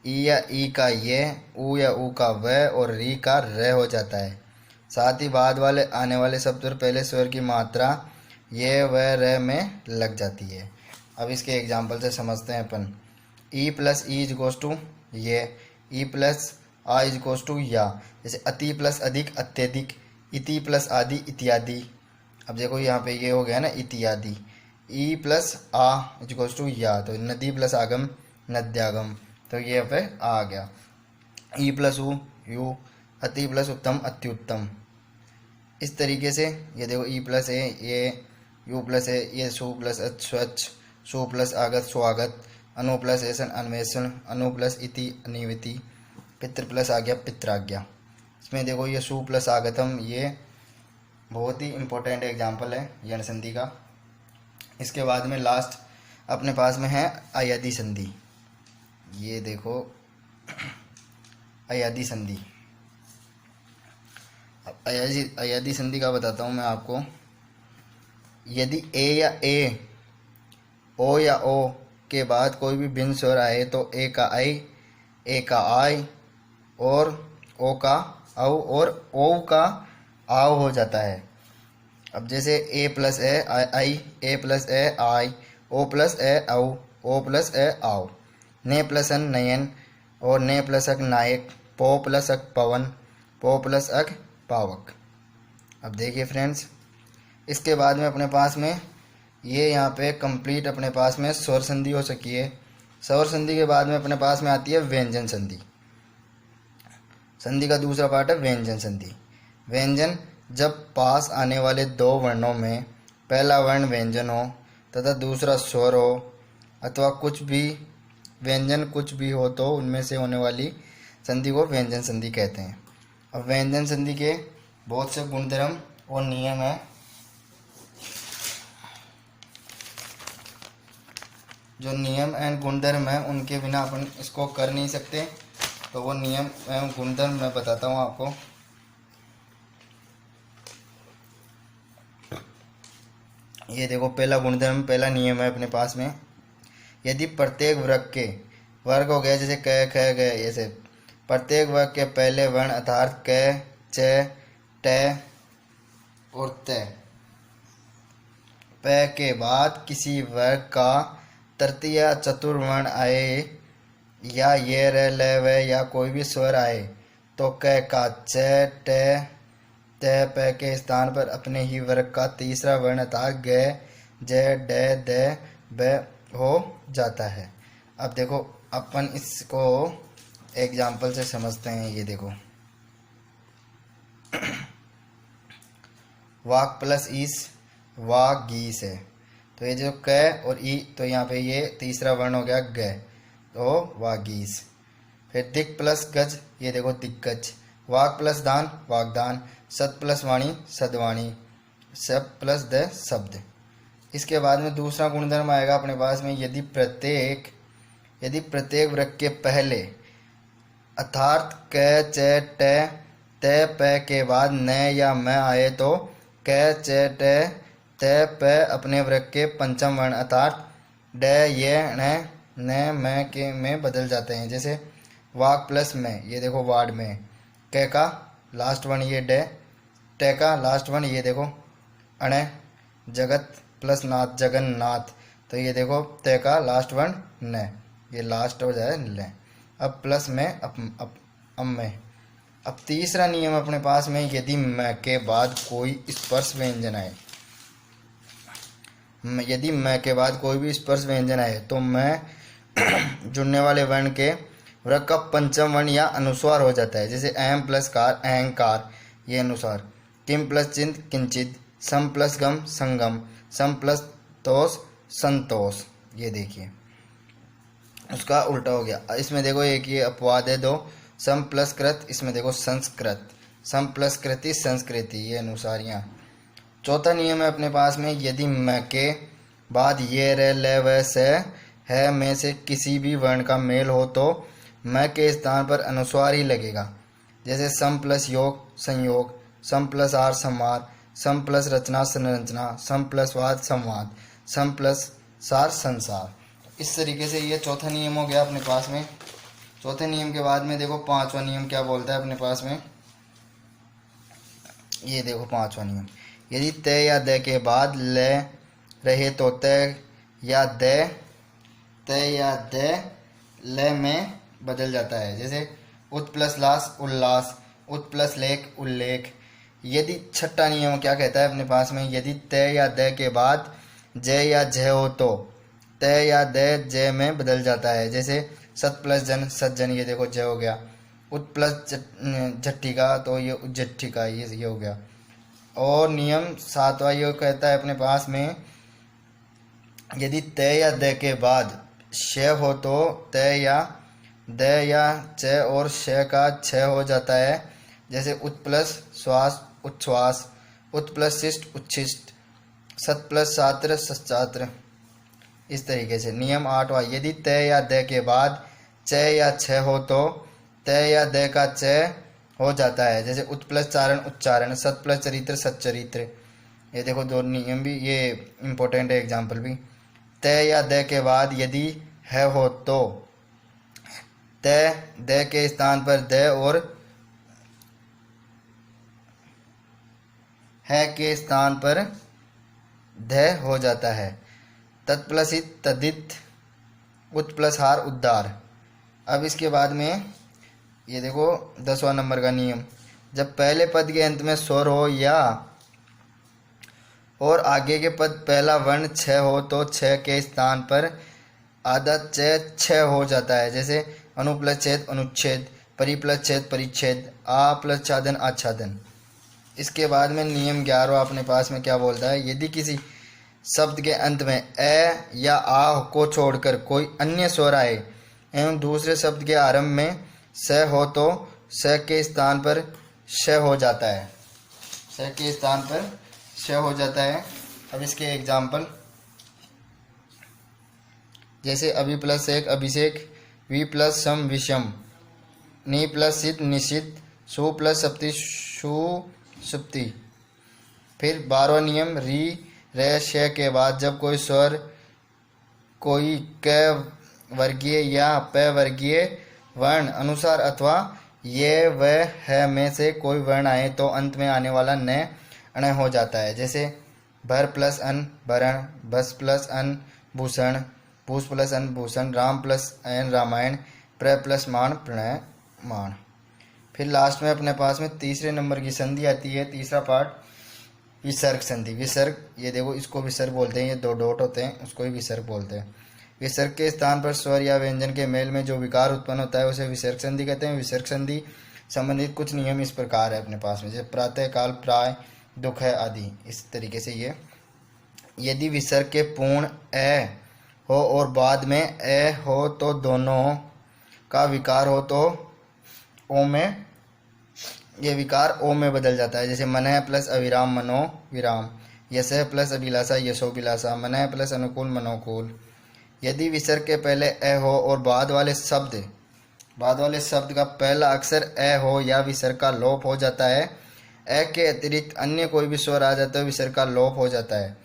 Speaker 1: ई या ई का ये, ऊ या ऊ का वह और री का र हो जाता है। साथ ही बाद वाले आने वाले शब्द और पहले स्वर की मात्रा ये वह र में लग जाती है। अब इसके एग्जाम्पल से समझते हैं अपन। ई प्लस ई इज इक्वल्स टू ये, ई प्लस आ इज इक्वल्स टू या। जैसे अति प्लस अधिक अत्यधिक, इति प्लस आदि इत्यादि। अब देखो यहाँ पे ये हो गया ना इत्यादि। ई प्लस आ इज इक्वल्स टू या, तो नदी प्लस आगम नद्यागम, तो ये पे आ गया। ई प्लस उ यू, अति प्लस उत्तम अत्युत्तम। इस तरीके से ये देखो ई प्लस ए ये, यू प्लस ए ये, सु प्लस स्वच्छ, सु प्लस आगत स्वागत, अनु प्लस ऐसन अन्वेषण, अनु प्लस इति अनिविति, पितृ प्लस आ गया पित्राज्ञा। इसमें देखो ये सु प्लस आगतम, ये बहुत ही इम्पोर्टेंट एग्जाम्पल है यण संधि का। इसके बाद में लास्ट अपने पास में है अयदि संधि। ये देखो अयदि संधि। अब अयदि संधि का बताता हूँ मैं आपको। यदि ए या ए, ओ या ओ के बाद कोई भी भिन्न स्वर आए तो ए का आई, ए का आई और ओ का औ और ओ का आओ हो जाता है। अब जैसे ए प्लस ए आई, ए प्लस ए आई, ओ प्लस ए औ, ओ प्लस ए आओ, ने प्लस अन नयन और ने प्लस अक नायक, पो प्लस अक पवन, पो प्लस अक पावक। अब देखिए फ्रेंड्स, इसके बाद में अपने पास में ये यहाँ पे कंप्लीट अपने पास में स्वर संधि हो सकी है। स्वर संधि के बाद में अपने पास में आती है व्यंजन संधि। संधि का दूसरा पार्ट है व्यंजन संधि। व्यंजन जब पास आने वाले दो वर्णों में पहला वर्ण व्यंजन हो तथा दूसरा स्वर हो अथवा कुछ भी व्यंजन कुछ भी हो तो उनमें से होने वाली संधि को व्यंजन संधि कहते हैं। अब व्यंजन संधि के बहुत से गुणधर्म और नियम हैं। जो नियम एवं गुणधर्म है उनके बिना अपन इसको कर नहीं सकते, तो वो नियम एवं गुणधर्म मैं बताता हूँ आपको। ये देखो पहला गुणधर्म, पहला नियम है अपने पास में। यदि प्रत्येक वर्ग हो गया जैसे क ख ग, ऐसे प्रत्येक वर्ग के पहले वर्ण अर्थात क च ट और त प के बाद किसी वर्ग का तृतीय या चतुर्वर्ण आए या ये र ल व या कोई भी स्वर आए तो क का च ट त प के स्थान पर अपने ही वर्ग का तीसरा वर्ण अर्थात ग ज ड द ब हो जाता है। अब देखो अपन इसको एग्जाम्पल से समझते हैं। ये देखो वाक प्लस ईस वागीस है, तो ये जो क और ई, तो यहाँ पे ये तीसरा वर्ण हो गया ग, तो वागीस। फिर दिक प्लस गज, ये देखो दिग्गज। वाक प्लस दान वागदान। सत प्लस वाणी सदवाणी। सब प्लस द शब्द। इसके बाद में दूसरा गुणधर्म आएगा अपने पास में। यदि प्रत्येक वर्ग के पहले अर्थात क च ट त प के बाद न या म आए तो क च ट त प अपने वर्ग के पंचम वर्ण अर्थात ड ये न म के में बदल जाते हैं। जैसे वाक प्लस में, ये देखो वार्ड में। क का लास्ट वर्ण ये ड, ट का लास्ट वर्ण ये देखो अण। जगत प्लस नाथ जगन्नाथ, तो ये देखो त का लास्ट वर्ण न, ये लास्ट हो जाए ल। अब प्लस में अब में। अब तीसरा नियम अपने पास में, यदि म के बाद कोई स्पर्श व्यंजन आए, यदि म के बाद कोई भी स्पर्श व्यंजन आए तो म जुड़ने वाले वर्ण के वर्ग का पंचम वर्ण या अनुस्वार हो जाता है। जैसे अहम प्लस कार अहंकार, ये अनुसार। किम प्लस चिंत किंचित। सम प्लस गम संगम। सम प्लस तोष संतोष। ये देखिए उसका उल्टा हो गया। इसमें देखो एक ये अपवाद है दो, सम प्लस कृत, इसमें देखो संस्कृत, सम प्लस कृति संस्कृति, ये अनुसारियाँ। चौथा नियम है अपने पास में, यदि म के बाद ये रे ले व से है में से किसी भी वर्ण का मेल हो तो म के स्थान पर अनुस्वार ही लगेगा। जैसे सम प्लस योग संयोग, सम प्लस आर संवाद, सम प्लस रचना संरचना, सम प्लस वाद संवाद, सम प्लस सार संसार। इस तरीके से ये चौथा नियम हो गया अपने पास में। चौथे नियम के बाद में देखो पांचवा नियम क्या बोलता है अपने पास में, ये देखो पांचवा नियम, यदि तय या दे के बाद ले रहे तो तय या दे ले में बदल जाता है। जैसे उत प्लस लास उल्लास, उत प्लस लेख उल्लेख। यदि छठा नियम क्या कहता है अपने पास में, यदि तय या दे के बाद जय या जय हो तो तय या दे जय में बदल जाता है। जैसे सत प्लस जन सज्जन, ये देखो जय हो गया। उत प्लस झट्टी का तो ये उज्जट्ठी का, ये हो गया। और नियम सातवां ये कहता है अपने पास में, यदि तय या दे के बाद श हो तो तय या दे या च और श का छ हो जाता है। जैसे उत प्लस श्वास उच्छ्वास, उत प्लस शिष्ट उच्छिष्ट, सत प्लस छात्र सच्छात्र। इस तरीके से। नियम आठवां, यदि तय या दे के बाद च या छ हो तो तय या दे का च हो जाता है। जैसे उत प्लस चारण उच्चारण, सत प्लस चरित्र सच्चरित्र। ये देखो दो नियम भी, ये इम्पोर्टेंट है एग्जाम्पल भी। तय या दे के बाद यदि है हो तो तय दे के स्थान पर दे और है के स्थान पर ध हो जाता है। तत्प्लसित तदित, उत प्लस हार उद्धार। अब इसके बाद में ये देखो 10वां नंबर का नियम, जब पहले पद के अंत में स्वर हो या और आगे के पद पहला वर्ण छ हो तो छ के स्थान पर आधा छ हो जाता है। जैसे अनु प्लस छेद अनुच्छेद, परि प्लस छेद परिच्छेद, आ प्लस छादन आच्छादन। इसके बाद में नियम 11वां अपने पास में क्या बोलता है, यदि किसी शब्द के अंत में ए या आ को छोड़कर कोई अन्य स्वर आए एवं दूसरे शब्द के आरंभ में स हो तो स के स्थान पर श हो जाता है, स के स्थान पर श हो जाता है। अब इसके एग्जाम्पल, जैसे अभि प्लस एक अभिषेक, वी प्लस सम विषम, नि प्लस सिद्ध निषिद्ध, सु प्लस सप्ति सुप्ति। फिर 12वां नियम, री रे श के बाद जब कोई स्वर कोई क वर्गीय या प वर्गीय वर्ण अनुसार अथवा ये व है में से कोई वर्ण आए तो अंत में आने वाला न अण हो जाता है। जैसे भर प्लस अन भरण, बस प्लस अन भूषण, भूष प्लस अन भूषण, राम प्लस अन रामायण, प्र प्लस मान प्रणय मान। फिर लास्ट में अपने पास में तीसरे नंबर की संधि आती है, तीसरा पार्ट, विसर्ग संधि। विसर्ग, ये देखो इसको विसर्ग बोलते हैं, ये दो डॉट होते हैं उसको ही विसर्ग बोलते हैं। विसर्ग के स्थान पर स्वर या व्यंजन के मेल में जो विकार उत्पन्न होता है उसे विसर्ग संधि कहते हैं। विसर्ग संधि संबंधित कुछ नियम इस प्रकार है अपने पास में, जैसे प्रातः काल, प्राय, दुख है आदि। इस तरीके से ये, यदि विसर्ग के पूर्ण ए हो और बाद में ए हो तो दोनों का विकार हो तो ओ में, ये विकार ओ में बदल जाता है। जैसे मनः प्लस अविराम मनो विराम, यशः प्लस अभिलाषा यशोभिलाषा, मनः प्लस अनुकूल मनोकूल। यदि विसर्ग के पहले ए हो और बाद वाले शब्द का पहला अक्षर ए हो या विसर्ग का लोप हो जाता है, ए के अतिरिक्त अन्य कोई भी स्वर आ जाता है विसर्ग का लोप हो जाता है।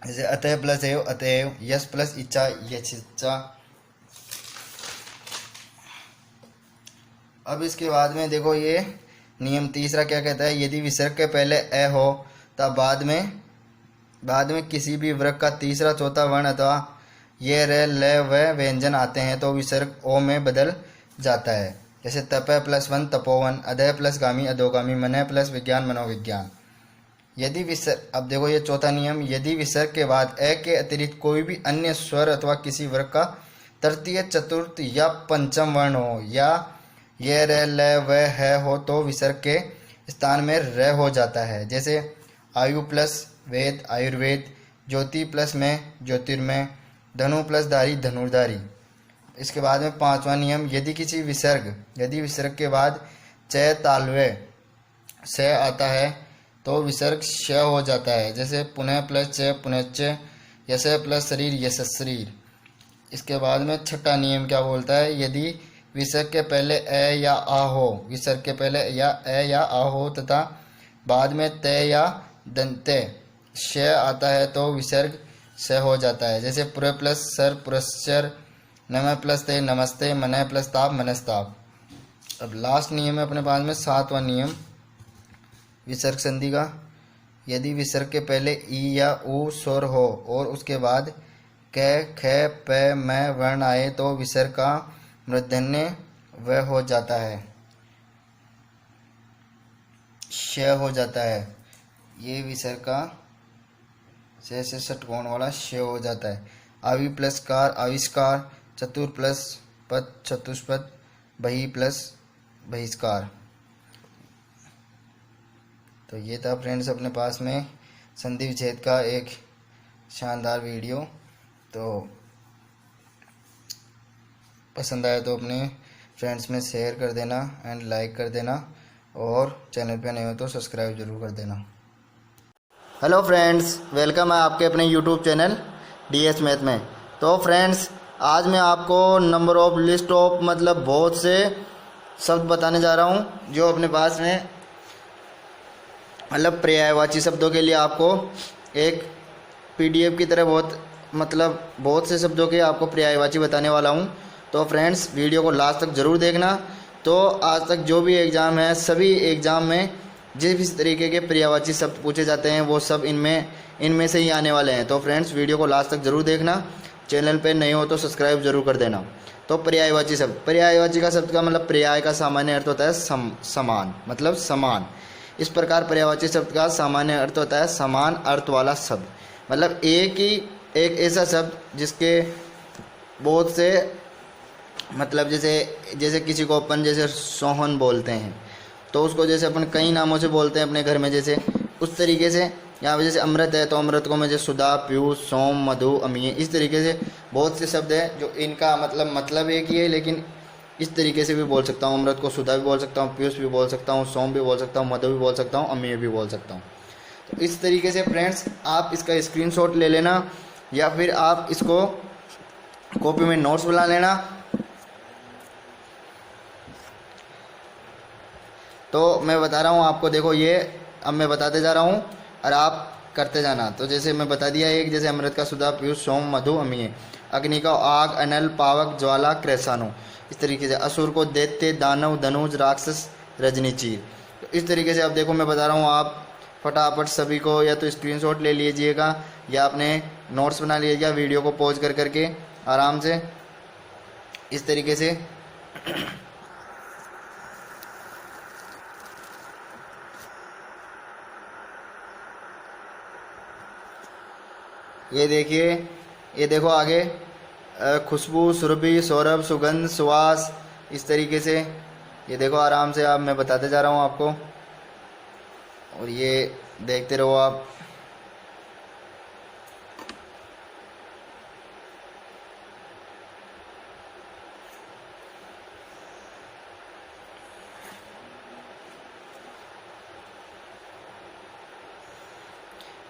Speaker 1: जैसे अतः प्लस एव अतएव, यश प्लस इच्छा यशिच्छा। अब इसके बाद में देखो ये नियम तीसरा क्या कहता है, यदि विसर्ग के पहले ए हो तब बाद में किसी भी वर्ग का तीसरा चौथा वर्ण अथवा ये रे ले व व्यंजन आते हैं तो विसर्ग ओ में बदल जाता है। जैसे तप प्लस वन तपोवन, अधय प्लस गामी अधोगामी, मनः प्लस विज्ञान मनोविज्ञान। यदि विसर्ग, अब देखो ये चौथा नियम, यदि विसर्ग के बाद ए के अतिरिक्त कोई भी अन्य स्वर अथवा किसी वर्ग का तृतीय चतुर्थ या पंचम वर्ण हो या ये रे ले व है हो तो विसर्ग के स्थान में र हो जाता है। जैसे आयु प्लस वेद आयुर्वेद, ज्योति प्लस में ज्योतिर्मय, धनु प्लस धारी धनुर्धारी। इसके बाद में पांचवा नियम, यदि विसर्ग के बाद च तालव्य से आता है तो विसर्ग श हो जाता है। जैसे पुनः प्लस च पुनश्च, यश प्लस शरीर यशशरीर। इसके बाद में छठा नियम क्या बोलता है, यदि विसर्ग के पहले ए या आ हो, विसर्ग के पहले या ए या आ हो तथा बाद में त या दंते श आता है तो विसर्ग स हो जाता है। जैसे पुर प्लस सर पुरस्चर, नम प्लस ते नमस्ते, मन प्लस ताप मनस्ताप। अब लास्ट नियम है अपने पास में सातवां नियम विसर्ग संधि का। यदि विसर्ग के पहले ई या ऊ स्वर हो और उसके बाद क ख प म वर्ण आए तो विसर्ग का मूर्धन्य व हो जाता है, श हो जाता है। ये विसर्ग का से षटकोण वाला श हो जाता है। आवि प्लस कार आविष्कार, चतुर प्लस पद चतुष्पद, बही प्लस बहिष्कार। तो ये था फ्रेंड्स अपने पास में संधि विच्छेद का एक शानदार वीडियो। तो पसंद आया तो अपने फ्रेंड्स में शेयर कर देना एंड लाइक कर देना, और चैनल पे नए हो तो सब्सक्राइब जरूर कर देना। हेलो फ्रेंड्स, वेलकम है आपके अपने यूट्यूब चैनल DS मैथ में। तो फ्रेंड्स आज मैं आपको नंबर ऑफ लिस्ट ऑफ मतलब बहुत से शब्द बताने जा रहा हूँ जो अपने पास में मतलब पर्यायवाची शब्दों के लिए आपको एक PDF की तरह बहुत से शब्दों के आपको पर्यायवाची बताने वाला हूँ। तो फ्रेंड्स वीडियो को लास्ट तक ज़रूर देखना। तो आज तक जो भी एग्ज़ाम है, सभी एग्ज़ाम में जिस भी तरीके के पर्यायवाची शब्द पूछे जाते हैं वो सब इनमें से ही आने वाले हैं। तो फ्रेंड्स वीडियो को लास्ट तक ज़रूर देखना। चैनल पे नए हो तो सब्सक्राइब जरूर कर देना। तो पर्यायवाची शब्द, पर्यायवाची का शब्द का मतलब पर्याय का सामान्य अर्थ होता है समान, मतलब समान। इस प्रकार पर्यायवाची शब्द का सामान्य अर्थ होता है समान अर्थ वाला शब्द, मतलब एक ऐसा शब्द जिसके बहुत से मतलब जैसे किसी को अपन जैसे सोहन बोलते हैं तो उसको जैसे अपन कई नामों से बोलते हैं अपने घर में, जैसे उस तरीके से यहाँ पे जैसे अमृत है तो अमृत को मैं जैसे सुधा, पीयूष, सोम, मधु, अमीय, इस तरीके से बहुत से शब्द हैं जो इनका मतलब एक ही है, लेकिन इस तरीके से भी बोल सकता हूँ। अमृत को सुधा भी बोल सकता हूँ, पीयूष भी बोल सकता हूँ, सोम भी बोल सकता हूँ, मधु भी बोल सकता हूँ, अमीय भी बोल सकता हूँ। तो इस तरीके से फ्रेंड्स आप इसका स्क्रीनशॉट ले लेना या फिर आप इसको कॉपी में नोट्स बना लेना। तो मैं बता रहा हूँ आपको, देखो ये अब मैं बताते जा रहा हूँ और आप करते जाना। तो जैसे मैं बता दिया एक, जैसे अमृत का सुधा, पीयूष, सोम, मधु, अमीय। अग्नि का आग, अनल, पावक, ज्वाला, क्रेसानो। इस तरीके से असुर को दैत्य, दानव, धनुज, राक्षस, रजनीचीर। तो इस तरीके से अब देखो मैं बता रहा हूँ, आप फटाफट सभी को या तो स्क्रीनशॉट ले लीजिएगा या अपने नोट्स बना लीजिएगा वीडियो को पॉज कर करके आराम से इस तरीके से। ये देखिए, ये देखो आगे खुशबू, सुरभि, सौरभ, सुगंध, सुवास, इस तरीके से। ये देखो आराम से आप, मैं बताते जा रहा हूँ आपको और ये देखते रहो आप।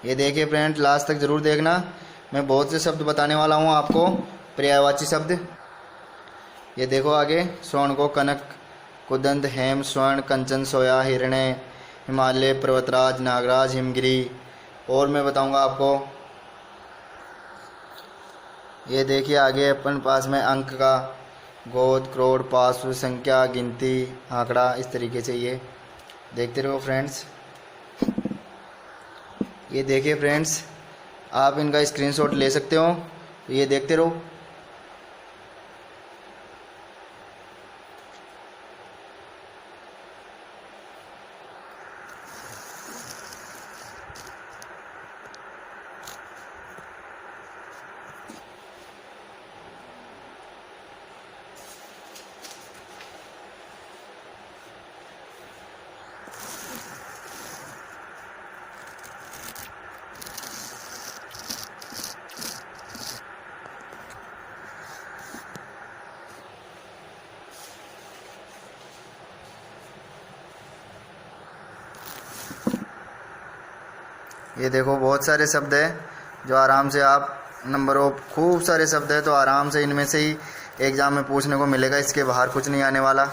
Speaker 1: ये देखिए फ्रेंड, लास्ट तक ज़रूर देखना। मैं बहुत से शब्द बताने वाला हूँ आपको, पर्यायवाची शब्द। ये देखो आगे, स्वर्ण को कनक, कुदंत, हेम, स्वर्ण, कंचन, सोया, हिरण्य, हिमालय, पर्वतराज, नागराज, हिमगिरी। और मैं बताऊंगा आपको, ये देखिए आगे अपन पास में अंक का, गोद, करोड़, पासु, संख्या, गिनती, आंकड़ा, इस तरीके से ये देखते रहो फ्रेंड्स। ये देखिए फ्रेंड्स, आप इनका स्क्रीनशॉट ले सकते हो, तो ये देखते रहो। ये देखो बहुत सारे शब्द है जो आराम से आप नंबर ऑफ खूब सारे शब्द है, तो आराम से इनमें से ही एग्ज़ाम में पूछने को मिलेगा, इसके बाहर कुछ नहीं आने वाला।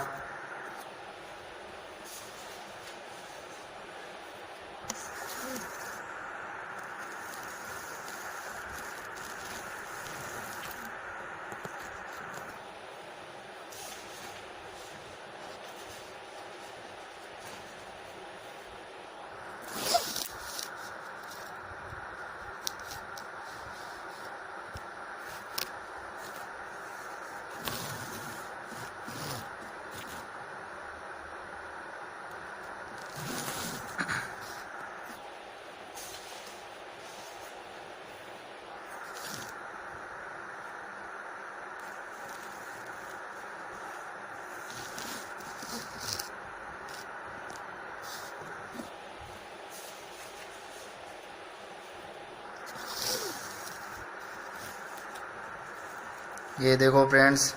Speaker 1: ये देखो फ्रेंड्स,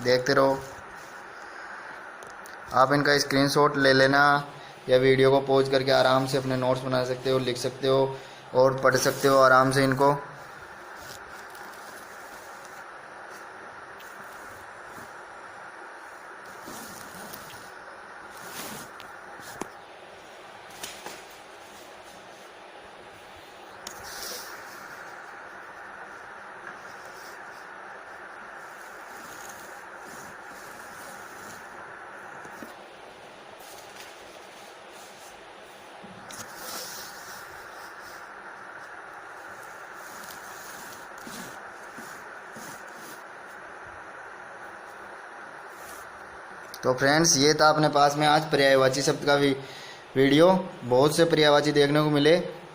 Speaker 1: देखते रहो। आप इनका स्क्रीनशॉट ले लेना या वीडियो को पॉज करके आराम से अपने नोट्स बना सकते हो, लिख सकते हो और पढ़ सकते हो आराम से इनको। तो फ्रेंड्स, ये था अपने पास में आज पर्यायवाची शब्द का वीडियो। बहुत से पर्यायवाची देखने को मिले,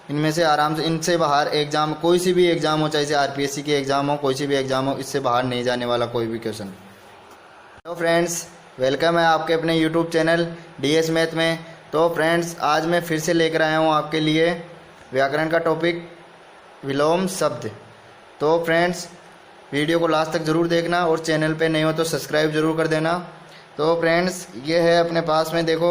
Speaker 1: इनमें से आराम से, इनसे बाहर एग्जाम, कोई सी भी एग्जाम हो, चाहे से आरपीएससी के एग्जाम हो, कोई सी भी एग्जाम हो, इससे बाहर नहीं जाने वाला कोई भी क्वेश्चन। तो फ्रेंड्स, वेलकम है आपके अपने यूट्यूब चैनल डीएस मैथ में। तो फ्रेंड्स, आज मैं फिर से लेकर आया हूँ आपके लिए व्याकरण का टॉपिक, विलोम शब्द। तो फ्रेंड्स, वीडियो को लास्ट तक ज़रूर देखना और चैनल पे नए हो तो सब्सक्राइब ज़रूर कर देना। तो फ्रेंड्स, ये है अपने पास में, देखो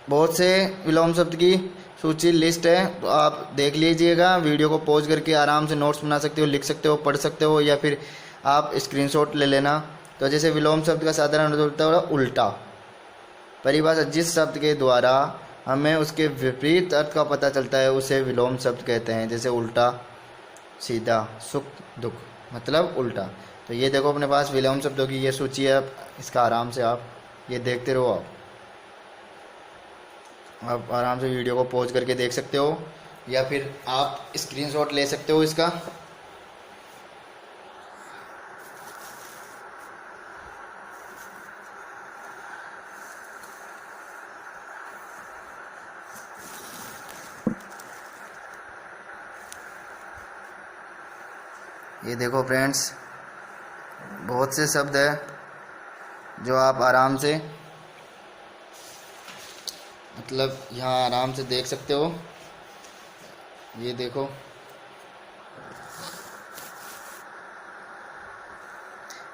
Speaker 1: बहुत से विलोम शब्द की सूची लिस्ट है, तो आप देख लीजिएगा। वीडियो को पॉज करके आराम से नोट्स बना सकते हो, लिख सकते हो, पढ़ सकते हो, या फिर आप स्क्रीनशॉट ले लेना। तो जैसे विलोम शब्द का साधारण अर्थ होता है उल्टा। परिभाषा, जिस शब्द के द्वारा हमें उसके विपरीत अर्थ का पता चलता है उसे विलोम शब्द कहते हैं। जैसे उल्टा सीधा, सुख दुख, मतलब उल्टा। तो ये देखो अपने पास विलोम शब्दों की ये सूची है, इसका आराम से आप ये देखते रहो। आप आराम से वीडियो को पॉज करके देख सकते हो या फिर आप स्क्रीनशॉट ले सकते हो इसका। ये देखो फ्रेंड्स, बहुत से शब्द है जो आप आराम से, मतलब यहाँ आराम से देख सकते हो। ये देखो,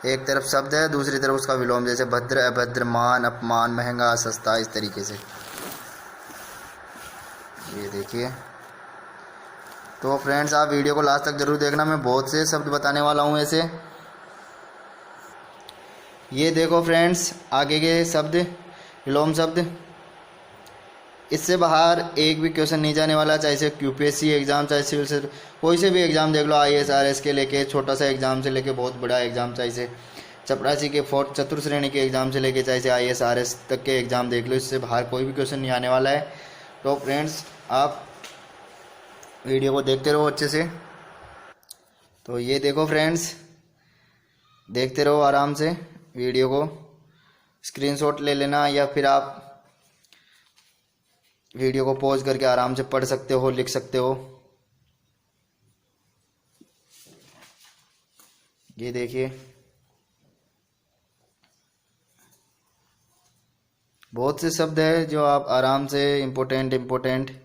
Speaker 1: एक तरफ शब्द है, दूसरी तरफ उसका विलोम, जैसे भद्र, अभद्र, मान, अपमान, महंगा, सस्ता, इस तरीके से। ये देखिए। तो फ्रेंड्स, आप वीडियो को लास्ट तक जरूर देखना, मैं बहुत से शब्द बताने वाला हूँ ऐसे। ये देखो फ्रेंड्स, आगे के शब्द, विलोम शब्द, इससे बाहर एक भी क्वेश्चन नहीं जाने वाला, चाहे से यूपीएससी एग्जाम, चाहे सिविल से कोई से भी एग्जाम देख लो, आईएएस आरएस के लेके छोटा सा एग्जाम से लेके बहुत बड़ा एग्जाम, चाहे से चपरासी के फोर्थ चतुर्थ श्रेणी के एग्जाम से लेके चाहे से आईएएस आरएस तक के एग्जाम देख लो, इससे बाहर कोई भी क्वेश्चन नहीं आने वाला है। तो फ्रेंड्स, आप वीडियो को देखते रहो अच्छे से। तो ये देखो फ्रेंड्स, देखते रहो आराम से वीडियो को, स्क्रीनशॉट ले लेना या फिर आप वीडियो को पॉज करके आराम से पढ़ सकते हो, लिख सकते हो। ये देखिए, बहुत से शब्द है जो आप आराम से इम्पोर्टेंट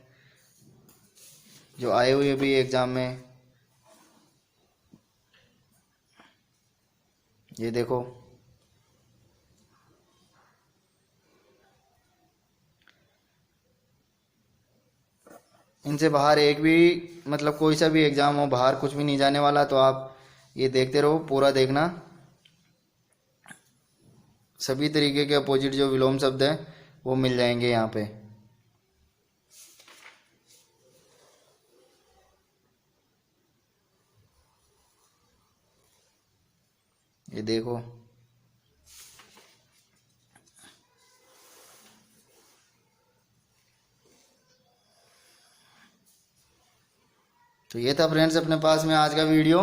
Speaker 1: जो आए हुए भी एग्जाम में। ये देखो, इनसे बाहर एक भी मतलब कोई सा भी एग्जाम हो, बाहर कुछ भी नहीं जाने वाला। तो आप ये देखते रहो, पूरा देखना। सभी तरीके के अपोजिट जो विलोम शब्द हैं वो मिल जाएंगे यहाँ पे। ये देखो, तो ये था फ्रेंड्स अपने पास में आज का वीडियो।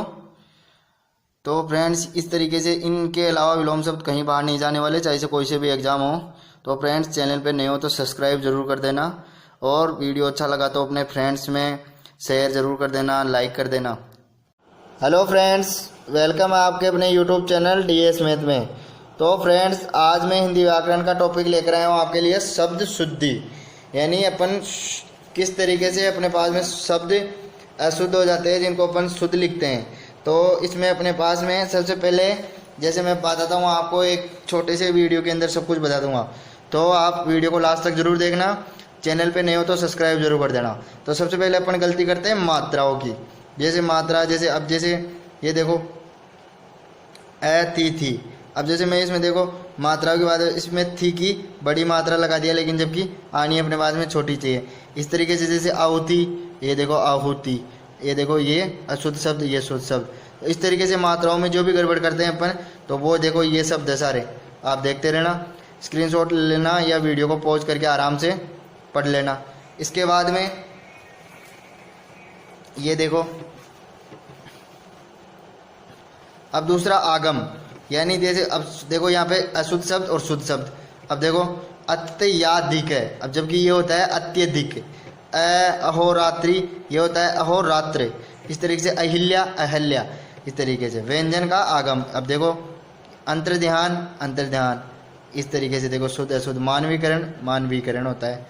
Speaker 1: तो फ्रेंड्स इस तरीके से इनके अलावा विलोम शब्द कहीं बाहर नहीं जाने वाले, चाहे से कोई से भी एग्जाम हो। तो फ्रेंड्स चैनल पे नए हो तो सब्सक्राइब जरूर कर देना, और वीडियो अच्छा लगा तो अपने फ्रेंड्स में शेयर जरूर कर देना, लाइक कर देना। हेलो फ्रेंड्स, वेलकम है आपके अपने यूट्यूब चैनल DS मैथ में। तो फ्रेंड्स आज मैं हिंदी व्याकरण का टॉपिक लेकर आया हूँ आपके लिए, शब्द शुद्धि। यानी अपन किस तरीके से अपने पास में शब्द अशुद्ध हो जाते हैं जिनको अपन शुद्ध लिखते हैं। तो इसमें अपने पास में सबसे पहले जैसे मैं बताता हूँ आपको, एक छोटे से वीडियो के अंदर सब कुछ बता दूंगा। तो आप वीडियो को लास्ट तक जरूर देखना, चैनल पे नए हो तो सब्सक्राइब जरूर कर देना। तो सबसे पहले अपन गलती करते हैं मात्राओं की। जैसे मात्रा, जैसे अब जैसे ये देखो थी। अब जैसे मैं इसमें देखो मात्राओं की बात है, इसमें थी की बड़ी मात्रा लगा दिया, लेकिन जबकि आनी अपने पास में छोटी चाहिए। इस तरीके से जैसे आहुति, ये देखो आहुति, ये देखो ये अशुद्ध शब्द, ये शुद्ध शब्द। तो इस तरीके से मात्राओं में जो भी गड़बड़ करते हैं अपन, तो वो देखो ये शब्द है सारे। आप देखते रहना, स्क्रीनशॉट ले लेना या वीडियो को पॉज करके आराम से पढ़ लेना। इसके बाद में ये देखो, अब दूसरा आगम, यानी जैसे अब देखो यहाँ पे अशुद्ध शब्द और शुद्ध शब्द। अब देखो अत्यधिक है, अब जबकि ये होता है अत्यधिक। अहोरात्रि, ये होता है अहोरात्र। इस तरीके से अहिल्या, अहल्या, इस तरीके से व्यंजन का आगम। अब देखो अंतर्ध्यान, अंतर्ध्यान, इस तरीके से देखो शुद्ध अशुद्ध। मानवीकरण, मानवीकरण होता है।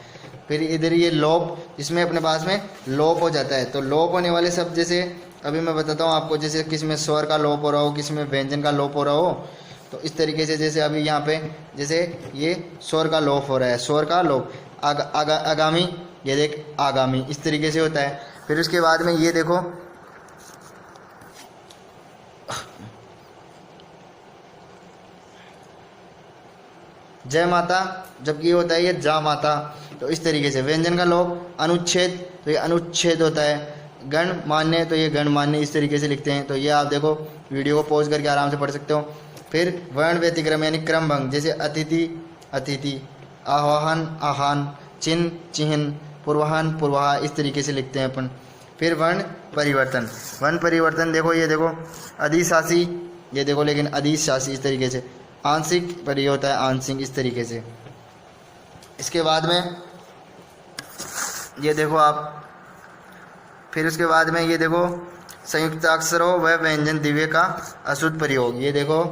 Speaker 1: फिर इधर ये लोप, इसमें अपने पास में लोप हो जाता है। तो लोप होने वाले शब्द जैसे अभी मैं बताता हूँ आपको, जैसे किस में स्वर का लोप हो रहा हो, किस में व्यंजन का लोप हो रहा हो। तो इस तरीके से जैसे अभी यहाँ पे जैसे ये स्वर का लोप हो रहा है, स्वर का लोप। आगामी, ये देख आगामी, इस तरीके से होता है। फिर उसके बाद में ये देखो जय माता, जबकि ये होता है ये जा माता। तो इस तरीके से व्यंजन का लोप। अनुच्छेद, तो ये अनुच्छेद होता है। गण मान्य, तो ये गण मान्य, इस तरीके से लिखते हैं। तो ये आप देखो वीडियो को पॉज करके आराम से पढ़ सकते हो। फिर वर्ण व्यतिक्रम यानी क्रम भंग, जैसे अतिथि, अतिथि, आह्वान, आह्वान, चिन्ह, चिन्ह, पूर्वाहन, पूर्वाहा, इस तरीके से लिखते हैं अपन। फिर वर्ण परिवर्तन, वर्ण परिवर्तन देखो, ये देखो अधिशासी, ये देखो लेकिन अधिशासी, इस तरीके से। आंशिक पर ये होता है आंशिक, इस तरीके से। इसके बाद में ये देखो आप, फिर उसके बाद में ये देखो संयुक्ताक्षरों व व्यंजन दिव्य का अशुद्ध प्रयोग। ये देखो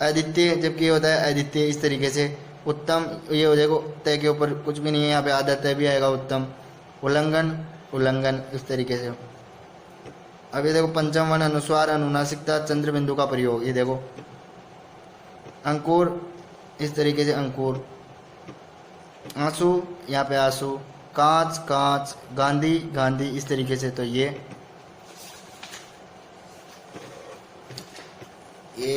Speaker 1: अद्वितीय, जबकि ये होता है अद्वितीय, इस तरीके से। उत्तम, ये देखो तय के ऊपर कुछ भी नहीं है, यहाँ पे आधा तय भी आएगा, उत्तम। उल्लंघन, उल्लंघन, इस तरीके से। अब ये देखो पंचम वर्ण अनुस्वार, अनुनासिकता, चंद्र बिंदु का प्रयोग। ये देखो अंकुर, इस तरीके से अंकुर। आंसू, यहाँ पे आंसू। कांच, कांच। गांधी, गांधी, इस तरीके से। तो ये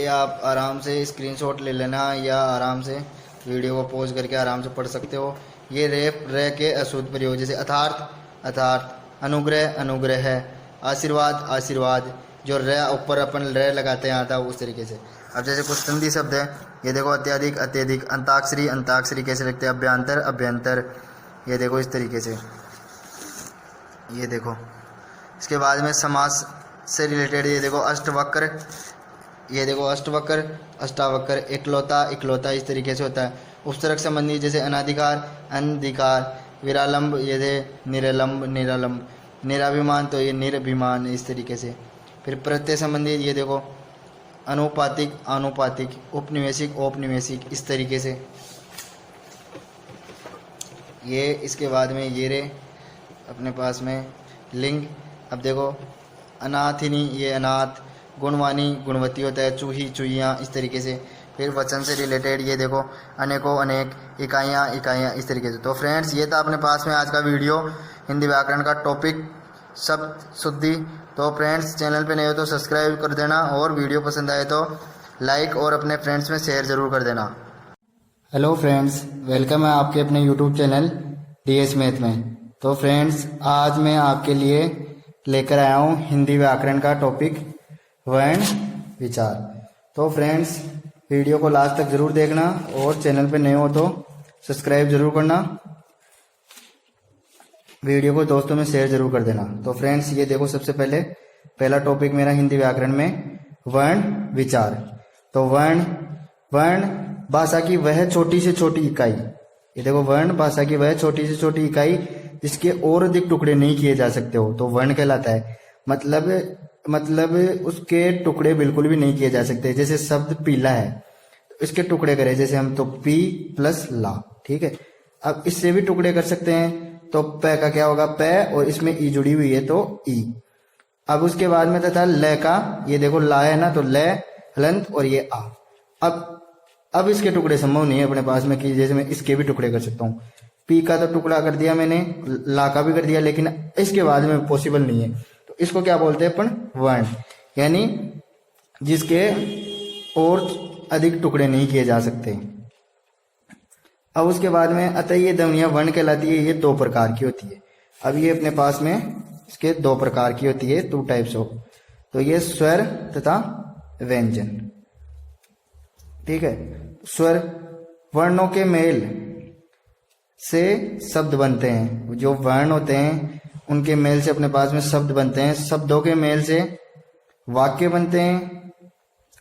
Speaker 1: आप आराम से स्क्रीनशॉट ले लेना या आराम से वीडियो को पॉज करके आराम से पढ़ सकते हो। ये रेप, रे के अशुद्ध प्रयोग, जैसे अथार्थ, अथार्थ। अनुग्रह, अनुग्रह है। आशीर्वाद, आशीर्वाद, जो रे ऊपर अपन रे लगाते हैं आता है उस तरीके से। अब जैसे कुछ संधि शब्द है, ये देखो अत्यधिक, अत्यधिक। अंताक्षरी, अंताक्षरी कैसे लिखते हैं? अभ्यंतर, अभ्यंतर, ये देखो इस तरीके से। ये देखो इसके बाद में समास से रिलेटेड, ये देखो अष्टवक्र, ये देखो अष्टवक्र, अष्टावक्र। इकलौता, इकलौता, इस तरीके से होता है। उपसर्ग संबंधी जैसे अनाधिकार, अनधिकार। विरालंब, ये दे निरालंब, निरालंब। निराभिमान, तो ये निराभिमान, इस तरीके से। फिर प्रत्यय संबंधी, ये देखो अनुपातिक, आनुपातिक। उपनिवेशिक, औपनिवेशिक, इस तरीके से। ये इसके बाद में ये रे अपने पास में लिंग। अब देखो अनाथिनी, ये अनाथ। गुणवानी, गुणवती होता है। चूही, चूहियाँ, इस तरीके से। फिर वचन से रिलेटेड, ये देखो अनेकों, अनेक। इकाइयाँ, इकाइयाँ, इस तरीके से। तो फ्रेंड्स ये था अपने पास में आज का वीडियो। हिंदी व्याकरण का टॉपिक शब्द शुद्धि। तो फ्रेंड्स चैनल पे नए हो तो सब्सक्राइब कर देना और वीडियो पसंद आए तो लाइक और अपने फ्रेंड्स में शेयर ज़रूर कर देना। हेलो फ्रेंड्स, वेलकम है आपके अपने यूट्यूब चैनल DS मैथ में। तो फ्रेंड्स आज मैं आपके लिए लेकर आया हूँ हिंदी व्याकरण का टॉपिक वर्ण विचार। तो फ्रेंड्स वीडियो को लास्ट तक ज़रूर देखना और चैनल पे नए हो तो सब्सक्राइब ज़रूर करना, वीडियो को दोस्तों में शेयर ज़रूर कर देना। तो फ्रेंड्स ये देखो, सबसे पहले पहला टॉपिक मेरा हिंदी व्याकरण में वर्ण विचार। तो वर्ण भाषा की वह छोटी से छोटी इकाई, ये देखो वर्ण भाषा की वह छोटी से छोटी इकाई जिसके और अधिक टुकड़े नहीं किए जा सकते हो तो वर्ण कहलाता है। मतलब उसके टुकड़े बिल्कुल भी नहीं किए जा सकते। जैसे शब्द पीला है तो इसके टुकड़े करें जैसे हम तो पी प्लस ला, ठीक है। अब इससे भी टुकड़े कर सकते हैं तो प का क्या होगा प, और इसमें ई जुड़ी हुई है तो ई। अब उसके बाद में तथा ल का, ये देखो ला है ना तो ल हलंत और ये आ। अब इसके टुकड़े संभव नहीं है अपने पास में कि जैसे मैं इसके भी टुकड़े कर सकता हूँ। पी का तो टुकड़ा कर दिया मैंने, ला का भी कर दिया, लेकिन इसके बाद में पॉसिबल नहीं है। तो इसको क्या बोलते हैं अपन वर्ण, यानी जिसके और अधिक टुकड़े नहीं किए जा सकते। अब उसके बाद में अतः ये ध्वनियां वर्ण कहलाती है। ये दो प्रकार की होती है। अब ये अपने पास में इसके दो प्रकार की होती है, 2 टाइप्स ऑफ। तो ये स्वर तथा व्यंजन, ठीक है। स्वर वर्णों के मेल से शब्द बनते हैं। जो वर्ण होते हैं उनके मेल से अपने पास में शब्द बनते हैं। शब्दों के मेल से वाक्य बनते हैं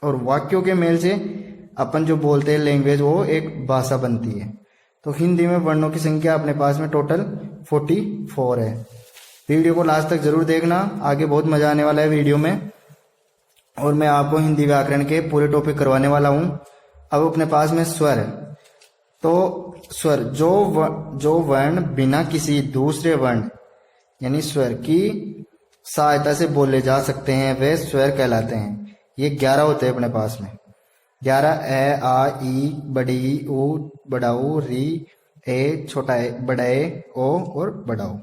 Speaker 1: और वाक्यों के मेल से अपन जो बोलते हैं लैंग्वेज, वो एक भाषा बनती है। तो हिंदी में वर्णों की संख्या अपने पास में टोटल 44 है। वीडियो को लास्ट तक जरूर देखना, आगे बहुत मजा आने वाला है वीडियो में और मैं आपको हिंदी व्याकरण के पूरे टॉपिक करवाने वाला हूं। अब अपने पास में स्वर है। तो स्वर जो वर्ण बिना किसी दूसरे वर्ण यानी स्वर की सहायता से बोले जा सकते हैं वे स्वर कहलाते हैं। ये 11 होते हैं अपने पास में। 11 ए आ ई बड़ी ई ऊ बड़ा ऊ री ए छोटा ए बड़ा ए ओ और बड़ा ओ।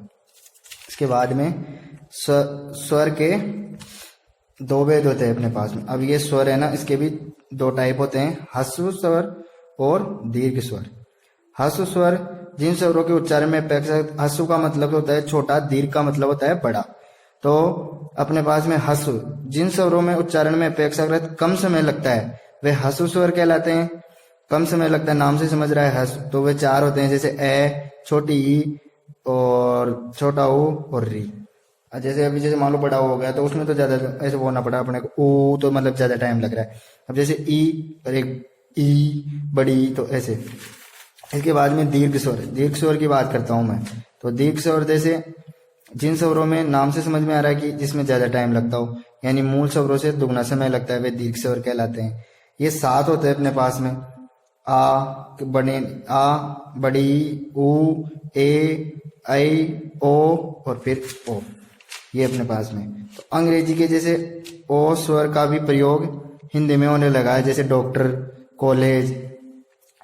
Speaker 1: इसके बाद में स्वर के 2 भेद होते हैं अपने पास में। अब ये स्वर है ना, इसके भी 2 टाइप होते हैं, ह्रस्व स्वर और दीर्घ स्वर। ह्रस्व स्वर जिन स्वरों के उच्चारण में अपेक्षाकृत, ह्रस्व का मतलब होता है छोटा, दीर्घ का मतलब होता है बड़ा। तो अपने पास में ह्रस्व जिन स्वरों में उच्चारण में अपेक्षाकृत कम समय लगता है वे ह्रस्व स्वर कहलाते हैं। कम समय लगता है, नाम से समझ रहा है ह्रस्व, तो वे 4 होते हैं, जैसे ए, छोटी ई और छोटा ऊ और री। जैसे अभी जैसे मान लो बड़ा हो गया तो उसमें तो ज्यादा ऐसे बोलना पड़ा अपने को, ऊ तो मतलब ज्यादा टाइम लग रहा है। अब जैसे ई और एक ई बड़ी, तो ऐसे। इसके बाद में दीर्घ स्वर की बात करता हूं मैं। तो दीर्घ स्वर जैसे जिन स्वरों में नाम से समझ में आ रहा है कि जिसमें ज्यादा टाइम लगता हो, यानी मूल स्वरों से दुगना समय लगता है, वे दीर्घ स्वर कहलाते हैं। ये 7 होते हैं अपने पास में, आ बड़ी ऊ ए आई ओ और फिर ओ, ये अपने पास में। तो अंग्रेजी के जैसे ओ स्वर का भी प्रयोग हिंदी में होने लगा है, जैसे डॉक्टर, कॉलेज,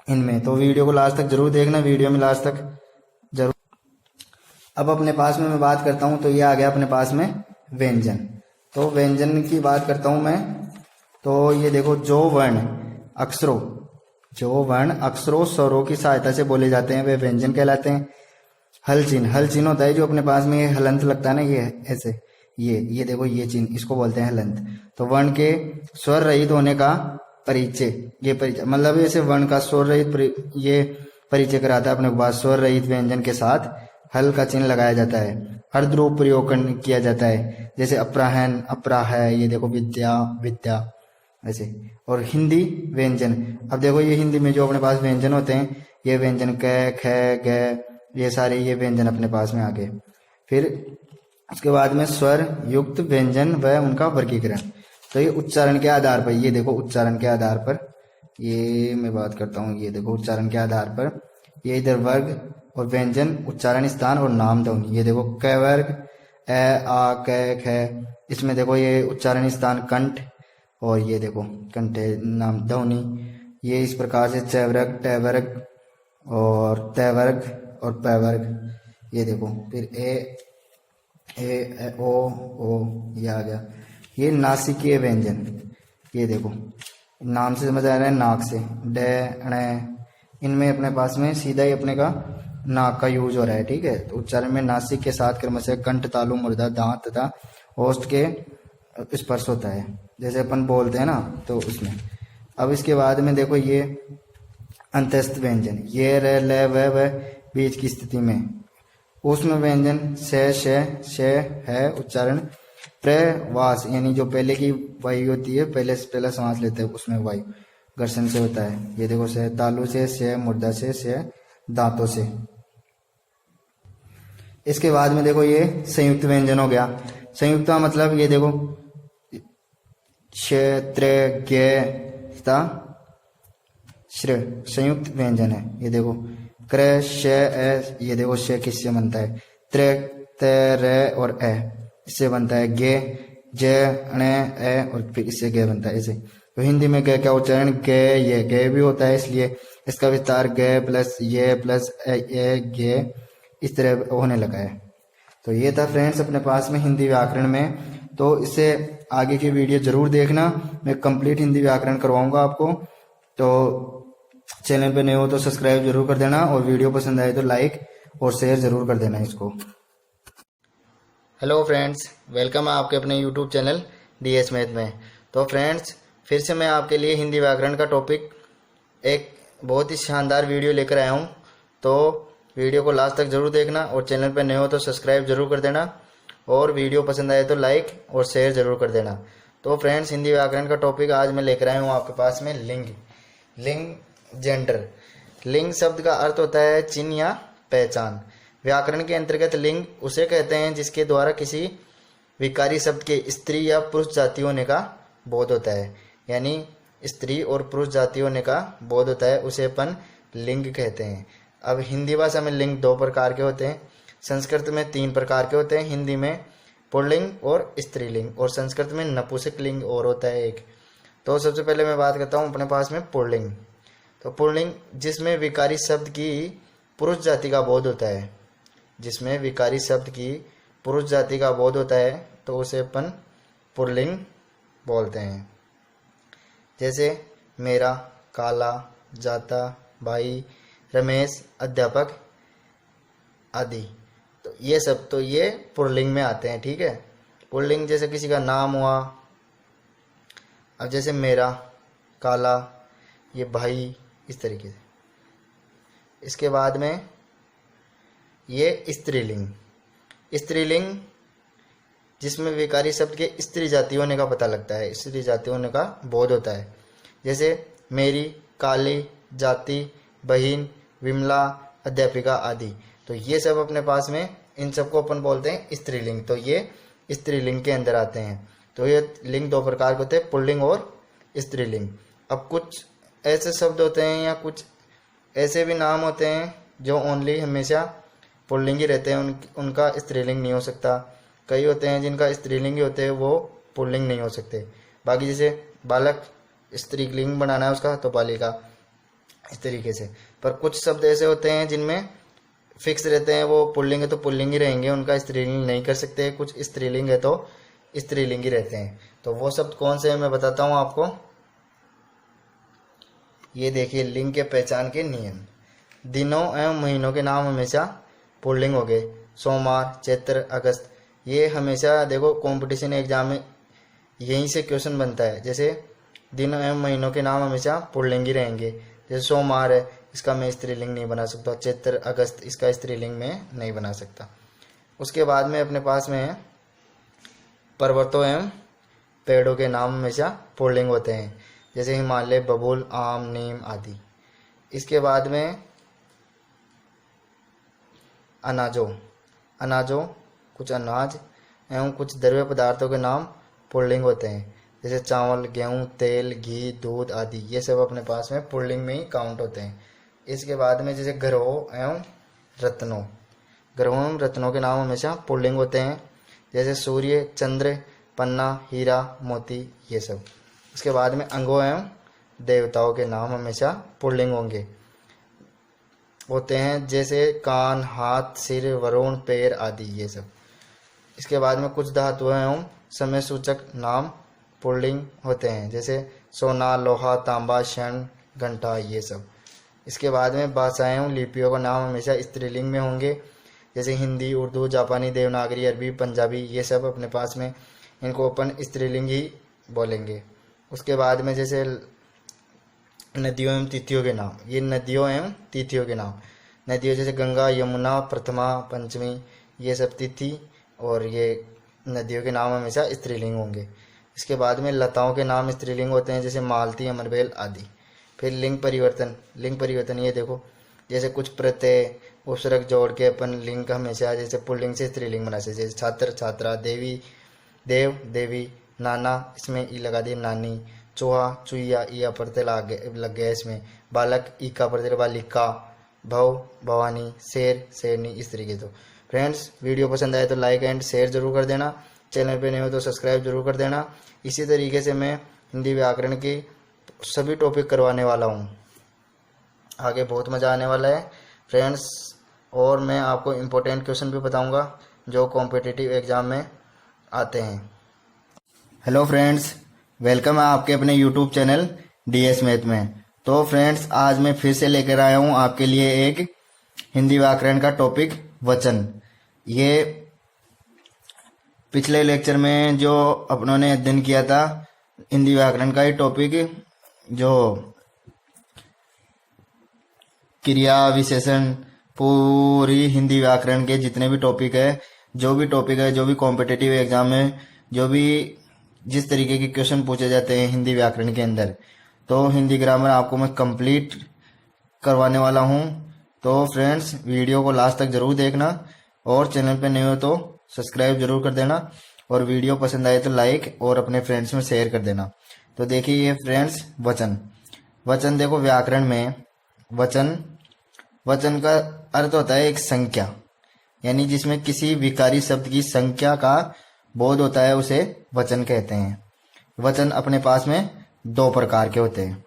Speaker 1: इनमें। तो वीडियो को लास्ट तक जरूर देखना, वीडियो में लास्ट तक जरूर। अब अपने पास में मैं बात करता हूं तो ये आ गया अपने पास में व्यंजन। तो व्यंजन की बात करता हूं मैं। तो ये देखो, जो वर्ण अक्षरों स्वरों की सहायता से बोले जाते हैं वे व्यंजन कहलाते हैं। हल चिन्ह होता है जो अपने पास में ये हलंत लगता है ना, ये ऐसे, ये देखो ये चिन्ह, इसको बोलते हैं हलंत। तो वर्ण के स्वर रहित होने का परिचय, ये परिचय मतलब ऐसे वर्ण का स्वर रहित ये परिचय कराता है अपने पास। स्वर रहित व्यंजन के साथ हल का चिन्ह लगाया जाता है। अर्धरूप प्रयोग किया जाता है, जैसे अपराहन, अपराह, ये देखो विद्या ऐसे। और हिंदी व्यंजन, अब देखो ये हिंदी में जो अपने पास व्यंजन होते हैं, ये व्यंजन क, ख, ग, ये सारे ये व्यंजन अपने पास में आ गए। फिर उसके बाद में स्वर युक्त व्यंजन व उनका वर्गीकरण। तो ये उच्चारण के आधार पर, ये देखो उच्चारण के आधार पर, ये मैं बात करता हूँ, ये देखो उच्चारण के आधार पर ये इधर वर्ग और व्यंजन, उच्चारण स्थान और नाम ध्वनि। ये देखो क वर्ग, ए आ क ख, इसमें देखो ये उच्चारण स्थान कंठ, और ये देखो कंठ नाम ध्वनि। ये इस प्रकार से च वर्ग, ट वर्ग और त वर्ग और प वर्ग, ये देखो, फिर ए ओ ये आ गया। ये नासिकीय व्यंजन, ये देखो नाम से समझ आ रहा है, नाक से डे ण, इनमें अपने पास में सीधा ही अपने का नाक का यूज हो रहा है, ठीक है। तो उच्चारण में नासिक के साथ क्रमशः कंठ, तालु, मुर्दा, दांत तथा ओष्ठ के स्पर्श होता है, जैसे अपन बोलते हैं ना, तो उसमें। अब इसके बाद में देखो ये अंतस्थ व्यंजन, ये र ल व बीच की स्थिति में। ऊष्म व्यंजन श है उच्चारण। प्रवास यानी जो पहले की वायु होती है, पहला सांस लेते हैं उसमें वायु घर्षण से होता है। ये देखो से तालु से मुर्दा से दांतों से। इसके बाद में देखो ये संयुक्त व्यंजन हो गया। संयुक्त का मतलब ये देखो श्र संयुक्त व्यंजन है। ये देखो क्र श ये देखो श किससे बनता है, त्र त और ए इससे बनता है। गे ज ण ए और फिर इससे गे बनता है ऐसे। तो हिंदी में गे का उच्चारण गे, ये गे भी होता है, इसलिए इसका विस्तार गे प्लस ये प्लस ए गे इस तरह होने लगा है। तो ये था फ्रेंड्स अपने पास में हिंदी व्याकरण में। तो इससे आगे की वीडियो जरूर देखना, मैं कंप्लीट हिंदी व्याकरण करवाऊंगा आपको। तो चैनल पे नए हो तो सब्सक्राइब जरूर कर देना, और वीडियो पसंद आए तो लाइक और शेयर जरूर कर देना इसको। हेलो फ्रेंड्स, वेलकम है आपके अपने यूट्यूब चैनल DS मैथ में। तो फ्रेंड्स फिर से मैं आपके लिए हिंदी व्याकरण का टॉपिक एक बहुत ही शानदार वीडियो लेकर आया हूँ। तो वीडियो को लास्ट तक जरूर देखना, और चैनल पर नए हो तो सब्सक्राइब जरूर कर देना, और वीडियो पसंद आए तो लाइक और शेयर जरूर कर देना। तो फ्रेंड्स हिंदी व्याकरण का टॉपिक आज मैं लेकर आया हूँ आपके पास में लिंग जेंडर। लिंग शब्द का अर्थ होता है चिन्ह या पहचान। व्याकरण के अंतर्गत लिंग उसे कहते हैं जिसके द्वारा किसी विकारी शब्द के स्त्री या पुरुष जाति होने का बोध होता है। यानी स्त्री और पुरुष जाति होने का बोध होता है, उसे अपन लिंग कहते हैं। अब हिंदी भाषा में लिंग 2 प्रकार के होते हैं, संस्कृत में 3 प्रकार के होते हैं। हिंदी में पुल्लिंग और स्त्रीलिंग, और संस्कृत में नपुंसक लिंग और होता है एक। तो सबसे पहले मैं बात करता हूँ अपने पास में पुल्लिंग। तो पुल्लिंग जिसमें विकारी शब्द की पुरुष जाति का बोध होता है, जिसमें विकारी शब्द की पुरुष जाति का बोध होता है, तो उसे अपन पुल्लिंग बोलते हैं। जैसे मेरा, काला, जाता, भाई, रमेश, अध्यापक आदि। तो ये सब तो ये पुल्लिंग में आते हैं, ठीक है। पुल्लिंग जैसे किसी का नाम हुआ, अब जैसे मेरा, काला, ये भाई, इस तरीके से। इसके बाद में ये स्त्रीलिंग। स्त्रीलिंग जिसमें विकारी शब्द के स्त्री जाति होने का पता लगता है, स्त्री जाति होने का बोध होता है। जैसे मेरी, काली, जाति, बहिन, विमला, अध्यापिका आदि। तो ये सब अपने पास में, इन सबको अपन बोलते हैं स्त्रीलिंग। तो ये स्त्रीलिंग के अंदर आते हैं। तो ये लिंग 2 प्रकार के होते हैं, पुल्लिंग और स्त्रीलिंग। अब कुछ ऐसे शब्द होते हैं या कुछ ऐसे भी नाम होते हैं जो ओनली हमेशा पुल्लिंग ही रहते हैं, उनका स्त्रीलिंग नहीं हो सकता। कई होते हैं जिनका स्त्रीलिंग ही होते हैं, वो पुल्लिंग नहीं हो सकते। बाकी जैसे बालक स्त्रीलिंग बनाना है उसका, तो बालिका, इस तरीके से। पर कुछ शब्द ऐसे होते हैं जिनमें फिक्स रहते हैं, वो पुल्लिंग है तो पुल्लिंग ही रहेंगे, उनका स्त्रीलिंग नहीं कर सकते। कुछ स्त्रीलिंग है तो स्त्रीलिंग ही रहते हैं। तो वो शब्द कौन से हैं मैं बताता हूँ आपको। ये देखिए लिंग के पहचान के नियम। दिनों एवं महीनों के नाम हमेशा पुल्लिंग हो गए। सोमवार, चैत्र, अगस्त। ये हमेशा देखो कंपटीशन एग्जाम में यहीं से क्वेश्चन बनता है। जैसे दिनों एवं महीनों के नाम हमेशा पुल्लिंग ही रहेंगे। जैसे सोमवार है, इसका मैं स्त्रीलिंग नहीं बना सकता। चैत्र, अगस्त, इसका स्त्रीलिंग में नहीं बना सकता। उसके बाद में अपने पास में है पर्वतों एवं पेड़ों के नाम हमेशा पुल्लिंग होते हैं। जैसे हिमालय, बबूल, आम, नीम आदि। इसके बाद में अनाजों कुछ अनाज एवं कुछ द्रव्य पदार्थों के नाम पुल्लिंग होते हैं। जैसे चावल, गेहूं, तेल, घी, दूध आदि। ये सब अपने पास में पुल्लिंग में ही काउंट होते हैं। इसके बाद में जैसे ग्रहों एवं रत्नों के नाम हमेशा पुल्लिंग होते हैं। जैसे सूर्य, चंद्र, पन्ना, हीरा, मोती, ये सब। इसके बाद में अंगों एवं देवताओं के नाम हमेशा पुल्लिंग होंगे। होते हैं, जैसे कान, हाथ, सिर, वरुण, पैर आदि ये सब। इसके बाद में कुछ धातुएं एवं समय सूचक नाम पुल्लिंग होते हैं, जैसे सोना, लोहा, तांबा, क्षण, घंटा ये सब। इसके बाद में भाषाएं एवं लिपियों का नाम हमेशा स्त्रीलिंग में होंगे, जैसे हिंदी, उर्दू, जापानी, देवनागरी, अरबी, पंजाबी ये सब अपने पास में, इनको अपन स्त्रीलिंग ही बोलेंगे। उसके बाद में जैसे नदियों एवं तिथियों के नाम, ये नदियों एवं तिथियों के नाम। नदियों जैसे गंगा, यमुना, प्रथमा, पंचमी ये सब तिथि, और ये नदियों के नाम हमेशा स्त्रीलिंग होंगे। इसके बाद में लताओं के नाम स्त्रीलिंग होते हैं, जैसे मालती, अमरबेल आदि। फिर लिंग परिवर्तन, लिंग परिवर्तन ये देखो, जैसे कुछ प्रत्यय उपसर्ग जोड़ के अपन लिंग का हमेशा जैसे पुल्लिंग से स्त्रीलिंग बना सकते, जैसे छात्र, छात्रा, देवी, देव, देवी, नाना, इसमें ई लगा दी नानी, चूहा, चुईया, ईया प्रत्यय लग गया इसमें, बालक, ई का प्रत्यय बालिका, भव, भवानी, शेर, शेरनी, इस तरीके। तो फ्रेंड्स वीडियो पसंद आए तो लाइक एंड शेयर जरूर कर देना, चैनल पे नए हो तो सब्सक्राइब जरूर कर देना। इसी तरीके से मैं हिंदी व्याकरण की सभी टॉपिक करवाने वाला हूँ, आगे बहुत मज़ा आने वाला है फ्रेंड्स। और मैं आपको इम्पोर्टेंट क्वेश्चन भी बताऊंगा जो कॉम्पिटिटिव एग्जाम में आते हैं। हेलो फ्रेंड्स, वेलकम है आपके अपने यूट्यूब चैनल DS मैथ में। तो फ्रेंड्स आज मैं फिर से लेकर आया हूँ आपके लिए एक हिंदी व्याकरण का टॉपिक वचन। ये पिछले लेक्चर में जो अपनों ने अध्ययन किया था हिंदी व्याकरण का ये टॉपिक, जो क्रिया विशेषण, पूरी हिंदी व्याकरण के जितने भी टॉपिक है, जो भी टॉपिक है, जो भी कॉम्पिटिटिव एग्जाम में जो भी जिस तरीके के क्वेश्चन पूछे जाते हैं हिंदी व्याकरण के अंदर, तो हिंदी ग्रामर आपको मैं कंप्लीट करवाने वाला हूं। तो फ्रेंड्स वीडियो को लास्ट तक जरूर देखना, और चैनल पे नए हो तो सब्सक्राइब जरूर कर देना, और वीडियो पसंद आए तो लाइक और अपने फ्रेंड्स में शेयर कर देना। तो देखिए ये फ्रेंड्स वचन, वचन देखो व्याकरण में वचन, वचन का अर्थ होता है एक संख्या, यानी जिसमें किसी विकारी शब्द की संख्या का बोध होता है उसे वचन कहते हैं। वचन अपने पास में दो प्रकार के होते हैं।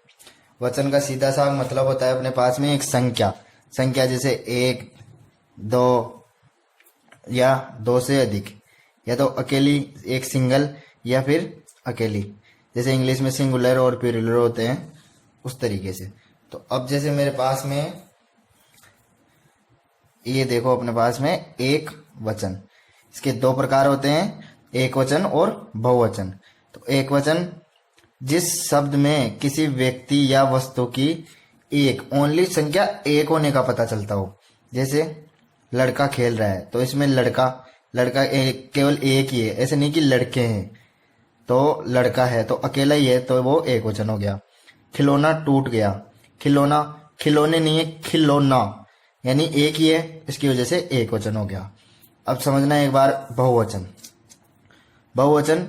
Speaker 1: वचन का सीधा सा मतलब होता है अपने पास में एक संख्या, संख्या जैसे एक, दो या दो से अधिक, या तो अकेली एक सिंगल या फिर अकेली, जैसे इंग्लिश में सिंगुलर और प्लूरल होते हैं उस तरीके से। तो अब जैसे मेरे पास में ये देखो अपने पास में एक वचन, इसके दो प्रकार होते हैं, एक वचन और बहुवचन। तो एक वचन जिस शब्द में किसी व्यक्ति या वस्तु की एक ओनली संख्या एक होने का पता चलता हो, जैसे लड़का खेल रहा है तो इसमें लड़का, लड़का केवल एक ही है, ऐसे नहीं कि लड़के हैं, तो लड़का है तो अकेला ही है तो वो एक वचन हो गया। खिलौना टूट गया, खिलौना, खिलौने नहीं है खिलौना, यानी एक ही है, इसकी वजह से एक वचन हो गया। अब समझना एक बार बहुवचन, बहुवचन,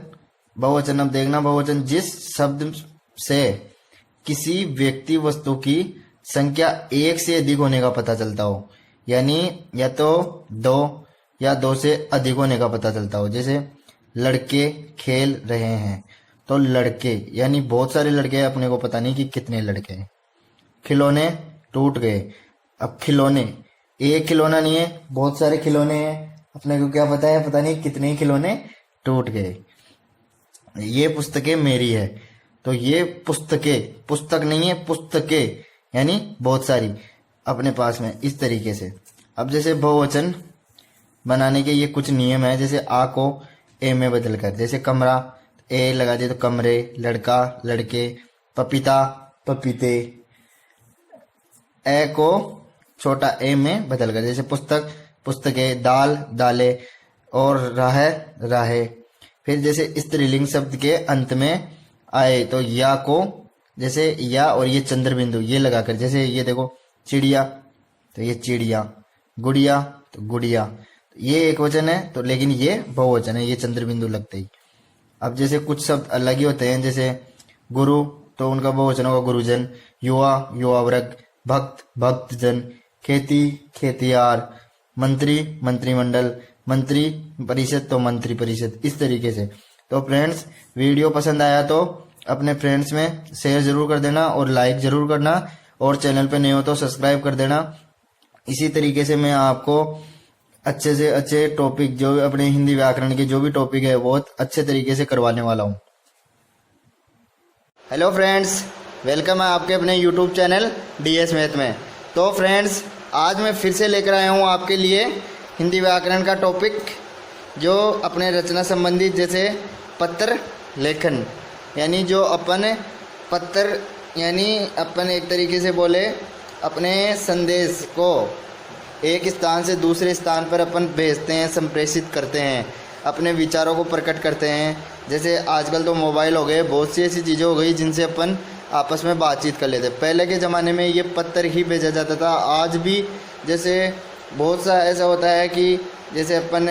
Speaker 1: बहुवचन अब देखना, बहुवचन जिस शब्द से किसी व्यक्ति वस्तु की संख्या एक से अधिक होने का पता चलता हो, यानी या तो दो या दो से अधिक होने का पता चलता हो। जैसे लड़के खेल रहे हैं तो लड़के यानी बहुत सारे लड़के हैं, अपने को पता नहीं कि कितने लड़के हैं। खिलौने टूट गए, अब खिलौने एक खिलौना नहीं है, बहुत सारे खिलौने हैं, अपने को क्या पता है, पता नहीं कितने ही खिलौने टूट गए। ये पुस्तकें मेरी है, तो ये पुस्तकें, पुस्तक नहीं है पुस्तकें, यानी बहुत सारी अपने पास में, इस तरीके से। अब जैसे बहुवचन बनाने के ये कुछ नियम है, जैसे आ को ए में बदल कर, जैसे कमरा ए लगा दिए तो कमरे, लड़का लड़के, पपीता पपीते, ए को छोटा ए में बदल कर, जैसे पुस्तक पुस्तकें, दाल दाले, और राह राहे। फिर जैसे स्त्रीलिंग शब्द के अंत में आए तो या को, जैसे या और ये चंद्र बिंदु ये लगाकर, जैसे ये देखो चिड़िया तो ये चिड़िया, गुड़िया तो गुड़िया, ये एक वचन है तो, लेकिन ये बहुवचन है, ये चंद्र बिंदु लगते ही। अब जैसे कुछ शब्द अलग ही होते हैं, जैसे गुरु तो उनका बहुवचन होगा गुरुजन, युवा युवा वर्ग, भक्त भक्तजन, खेती खेतियार, मंत्री मंत्रिमंडल, मंत्री परिषद तो मंत्री परिषद, इस तरीके से। तो फ्रेंड्स वीडियो पसंद आया तो अपने फ्रेंड्स में शेयर जरूर कर देना और लाइक जरूर करना, और चैनल पे नए हो तो सब्सक्राइब कर देना। इसी तरीके से मैं आपको अच्छे से अच्छे टॉपिक जो अपने हिंदी व्याकरण के जो भी टॉपिक है बहुत अच्छे तरीके से करवाने वाला हूँ। हेलो फ्रेंड्स, वेलकम है आपके अपने यूट्यूब चैनल DS मैथ में। तो फ्रेंड्स, आज मैं फिर से लेकर आया हूँ आपके लिए हिंदी व्याकरण का टॉपिक, जो अपने रचना संबंधित जैसे पत्र लेखन, यानी जो अपन पत्र यानी अपन एक तरीके से बोले अपने संदेश को एक स्थान से दूसरे स्थान पर अपन भेजते हैं, संप्रेषित करते हैं, अपने विचारों को प्रकट करते हैं। जैसे आजकल तो मोबाइल हो गए, बहुत सी ऐसी चीज़ें हो गई जिनसे अपन आपस में बातचीत कर लेते। पहले के ज़माने में ये पत्र ही भेजा जाता था। आज भी जैसे बहुत सा ऐसा होता है कि जैसे अपन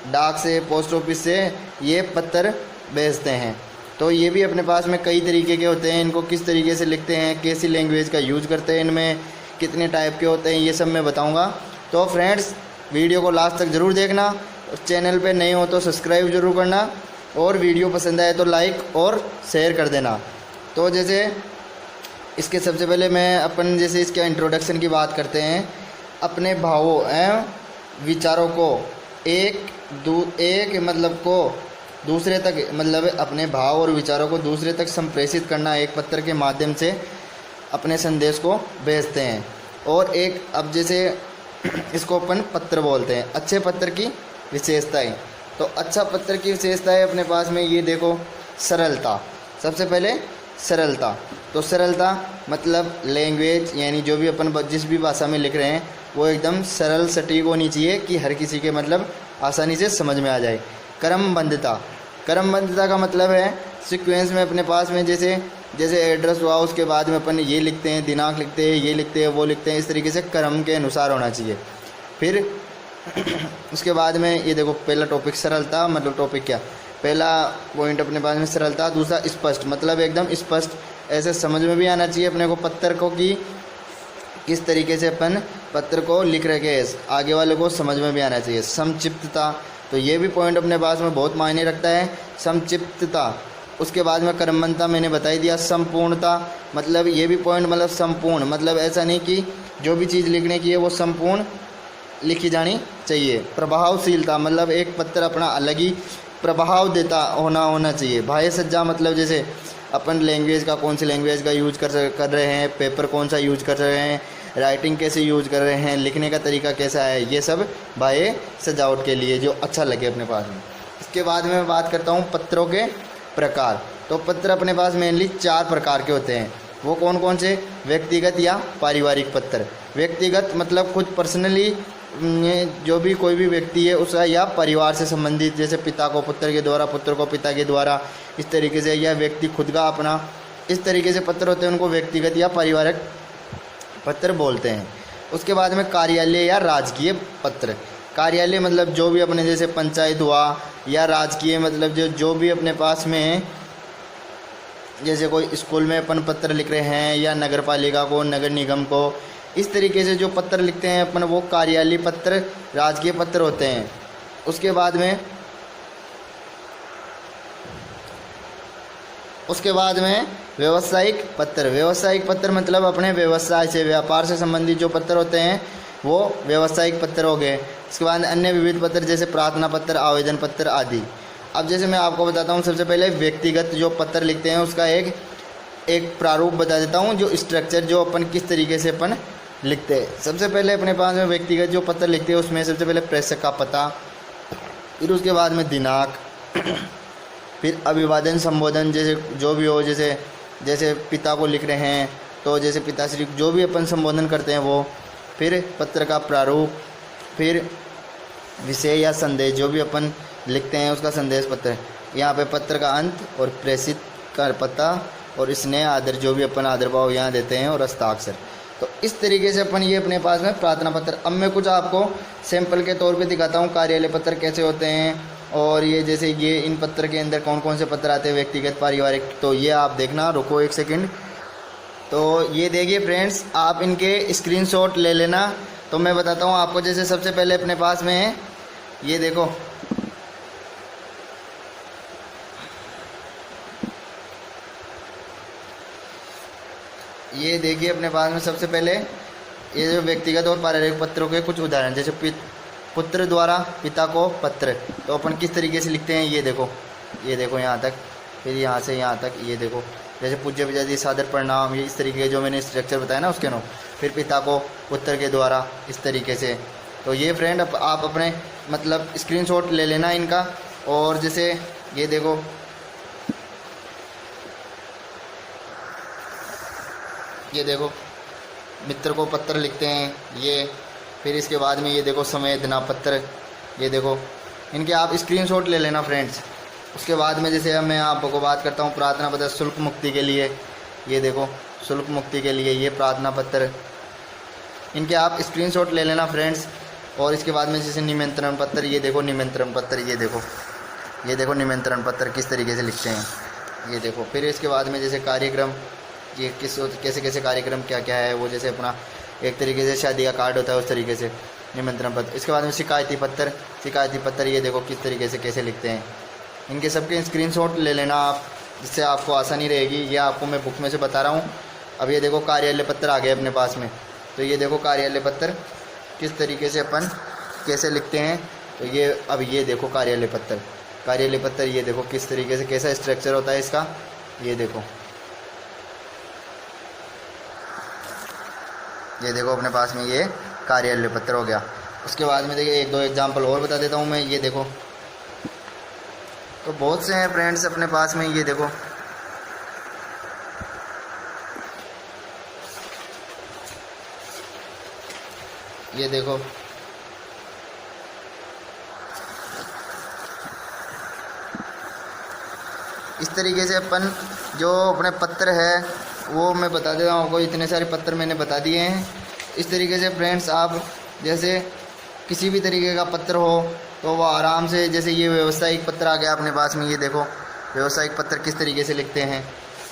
Speaker 1: डाक से, पोस्ट ऑफिस से ये पत्र भेजते हैं, तो ये भी अपने पास में कई तरीके के होते हैं। इनको किस तरीके से लिखते हैं, कैसी लैंग्वेज का यूज करते हैं, इनमें कितने टाइप के होते हैं, ये सब मैं बताऊंगा। तो फ्रेंड्स, वीडियो को लास्ट तक ज़रूर देखना। चैनल पे नए हो तो सब्सक्राइब ज़रूर करना, और वीडियो पसंद आए तो लाइक और शेयर कर देना। तो जैसे इसके सबसे पहले मैं अपन जैसे इसके इंट्रोडक्शन की बात करते हैं। अपने भावों एवं विचारों को एक मतलब को दूसरे तक, मतलब अपने भाव और विचारों को दूसरे तक संप्रेषित करना, एक पत्र के माध्यम से अपने संदेश को भेजते हैं। और एक अब जैसे इसको अपन पत्र बोलते हैं। अच्छे पत्र की विशेषताएं, तो अच्छा पत्र की विशेषताएं अपने पास में ये देखो, सरलता। सबसे पहले सरलता, तो सरलता मतलब लैंग्वेज, यानी जो भी अपन जिस भी भाषा में लिख रहे हैं वो एकदम सरल सटीक होनी चाहिए कि हर किसी के मतलब आसानी से समझ में आ जाए। क्रमबद्धता, क्रमबद्धता का मतलब है सीक्वेंस में अपने पास में जैसे जैसे एड्रेस हुआ उसके बाद में अपन ये लिखते हैं, दिनांक लिखते हैं, ये लिखते हैं, वो लिखते हैं, इस तरीके से क्रम के अनुसार होना चाहिए। फिर उसके बाद में ये देखो, पहला टॉपिक सरलता, मतलब टॉपिक क्या, पहला पॉइंट अपने पास में सरलता। दूसरा स्पष्ट, मतलब एकदम स्पष्ट, ऐसे समझ में भी आना चाहिए अपने को पत्र को कि किस तरीके से अपन पत्र को लिख रहे हैं, आगे वाले को समझ में भी आना चाहिए। संक्षिप्तता, तो ये भी पॉइंट अपने पास में बहुत मायने रखता है, संक्षिप्तता। उसके बाद में क्रमबद्धता मैंने बता ही दिया। संपूर्णता, मतलब ये भी पॉइंट, मतलब संपूर्ण, मतलब ऐसा नहीं कि जो भी चीज़ लिखने की है वो संपूर्ण लिखी जानी चाहिए। प्रभावशीलता, मतलब एक पत्र अपना अलग ही प्रभाव देता होना चाहिए। बाह्य सज्जा, मतलब जैसे अपन लैंग्वेज का, कौन सी लैंग्वेज का यूज कर रहे हैं, पेपर कौन सा यूज कर रहे हैं, राइटिंग कैसे यूज कर रहे हैं, लिखने का तरीका कैसा है, ये सब बाह्य सजावट के लिए जो अच्छा लगे अपने पास में। इसके बाद में मैं बात करता हूँ पत्रों के प्रकार। तो पत्र अपने पास मेनली 4 प्रकार के होते हैं। वो कौन कौन से? व्यक्तिगत या पारिवारिक पत्र। व्यक्तिगत मतलब खुद पर्सनली जो भी कोई भी व्यक्ति है उसका, या परिवार से संबंधित, जैसे पिता को पुत्र के द्वारा, पुत्र को पिता के द्वारा, इस तरीके से, या व्यक्ति खुद का अपना, इस तरीके से पत्र होते हैं, उनको व्यक्तिगत या पारिवारिक पत्र बोलते हैं। उसके बाद में कार्यालय या राजकीय पत्र। कार्यालय मतलब जो भी अपने जैसे पंचायत हुआ, या राजकीय मतलब जो भी अपने पास में, जैसे कोई स्कूल में अपन पत्र लिख रहे हैं, या नगर पालिका को, नगर निगम को, इस तरीके से जो पत्र लिखते हैं अपन, वो कार्यालय पत्र, राजकीय पत्र होते हैं। उसके बाद में व्यावसायिक पत्र। व्यावसायिक पत्र मतलब अपने व्यवसाय से, व्यापार से संबंधित जो पत्र होते हैं वो व्यावसायिक पत्र हो गए। इसके बाद अन्य विविध पत्र जैसे प्रार्थना पत्र, आवेदन पत्र आदि। अब जैसे मैं आपको बताता हूँ, सबसे पहले व्यक्तिगत जो पत्र लिखते हैं उसका एक प्रारूप बता देता हूँ, जो स्ट्रक्चर, जो अपन किस तरीके से अपन लिखते हैं। सबसे पहले अपने पास में व्यक्तिगत जो पत्र लिखते हैं उसमें सबसे पहले प्रेषक का पता, फिर उसके बाद में दिनांक, फिर अभिवादन संबोधन, जैसे जो भी हो, जैसे पिता को लिख रहे हैं तो जैसे पिताश्री जो भी अपन संबोधन करते हैं वो, फिर पत्र का प्रारूप, फिर विषय या संदेश जो भी अपन लिखते हैं उसका संदेश पत्र। यहाँ पे पत्र का अंत और प्रेषित का पता और स्नेह आदर जो भी अपन आदर भाव यहाँ देते हैं, और हस्ताक्षर। तो इस तरीके से अपन ये अपने पास में प्रार्थना पत्र। अब मैं कुछ आपको सैंपल के तौर पे दिखाता हूँ कार्यालय पत्र कैसे होते हैं, और ये जैसे ये इन पत्र के अंदर कौन कौन से पत्र आते हैं, व्यक्तिगत, पारिवारिक। तो ये आप देखना, रुको एक सेकंड। तो ये देखिए फ्रेंड्स, आप इनके स्क्रीनशॉट ले लेना। तो मैं बताता हूँ आपको, जैसे सबसे पहले अपने पास में है, ये देखो, ये देखिए अपने पास में सबसे पहले ये जो व्यक्तिगत और पारिवारिक पत्रों के कुछ उदाहरण, जैसे पुत्र द्वारा पिता को पत्र, तो अपन किस तरीके से लिखते हैं, ये देखो यहाँ तक, फिर यहाँ से यहाँ तक, ये देखो जैसे पूज्य पिताजी सादर प्रणाम, ये इस तरीके के जो मैंने स्ट्रक्चर बताया ना उसके नो, फिर पिता को पुत्र के द्वारा, इस तरीके से। तो ये फ्रेंड आप अपने मतलब स्क्रीनशॉट ले लेना इनका। और जैसे ये देखो, ये देखो मित्र को पत्र लिखते हैं ये, फिर इसके बाद में ये देखो संवेदना पत्र, ये देखो इनके आप स्क्रीनशॉट ले लेना फ्रेंड्स। उसके बाद में जैसे मैं आपको बात करता हूँ प्रार्थना पत्र शुल्क मुक्ति के लिए, ये देखो शुल्क मुक्ति के लिए ये प्रार्थना पत्र, इनके आप स्क्रीनशॉट ले लेना फ्रेंड्स। और इसके बाद में जैसे निमंत्रण पत्र, ये देखो निमंत्रण पत्र, ये देखो निमंत्रण पत्र किस तरीके से लिखते हैं, ये देखो। फिर इसके बाद में जैसे कार्यक्रम, ये कैसे कैसे कार्यक्रम क्या क्या है वो, जैसे अपना एक तरीके से शादी का कार्ड होता है उस तरीके से निमंत्रण पत्र। इसके बाद में शिकायती पत्र ये देखो किस तरीके से कैसे लिखते हैं। इनके सबके स्क्रीनशॉट ले लेना आप, जिससे आपको आसानी रहेगी। ये आपको मैं बुक में से बता रहा हूँ। अब ये देखो कार्यालय पत्र आ गए अपने पास में, तो ये देखो कार्यालय पत्र किस तरीके से अपन कैसे लिखते हैं। तो ये अब ये देखो कार्यालय पत्र ये देखो किस तरीके से कैसा स्ट्रक्चर होता है इसका, ये देखो अपने पास में ये कार्यालय पत्र हो गया। उसके बाद में देखिए एक दो एग्जांपल और बता देता हूँ मैं, ये देखो तो बहुत से हैं फ्रेंड्स अपने पास में, ये देखो इस तरीके से अपन जो अपने पत्र है वो मैं बता देता हूँ आपको। इतने सारे पत्र मैंने बता दिए हैं। इस तरीके से फ्रेंड्स आप जैसे किसी भी तरीके का पत्र हो तो वो आराम से, जैसे ये व्यावसायिक पत्र आ गया अपने पास में, ये देखो व्यावसायिक पत्र किस तरीके से लिखते हैं।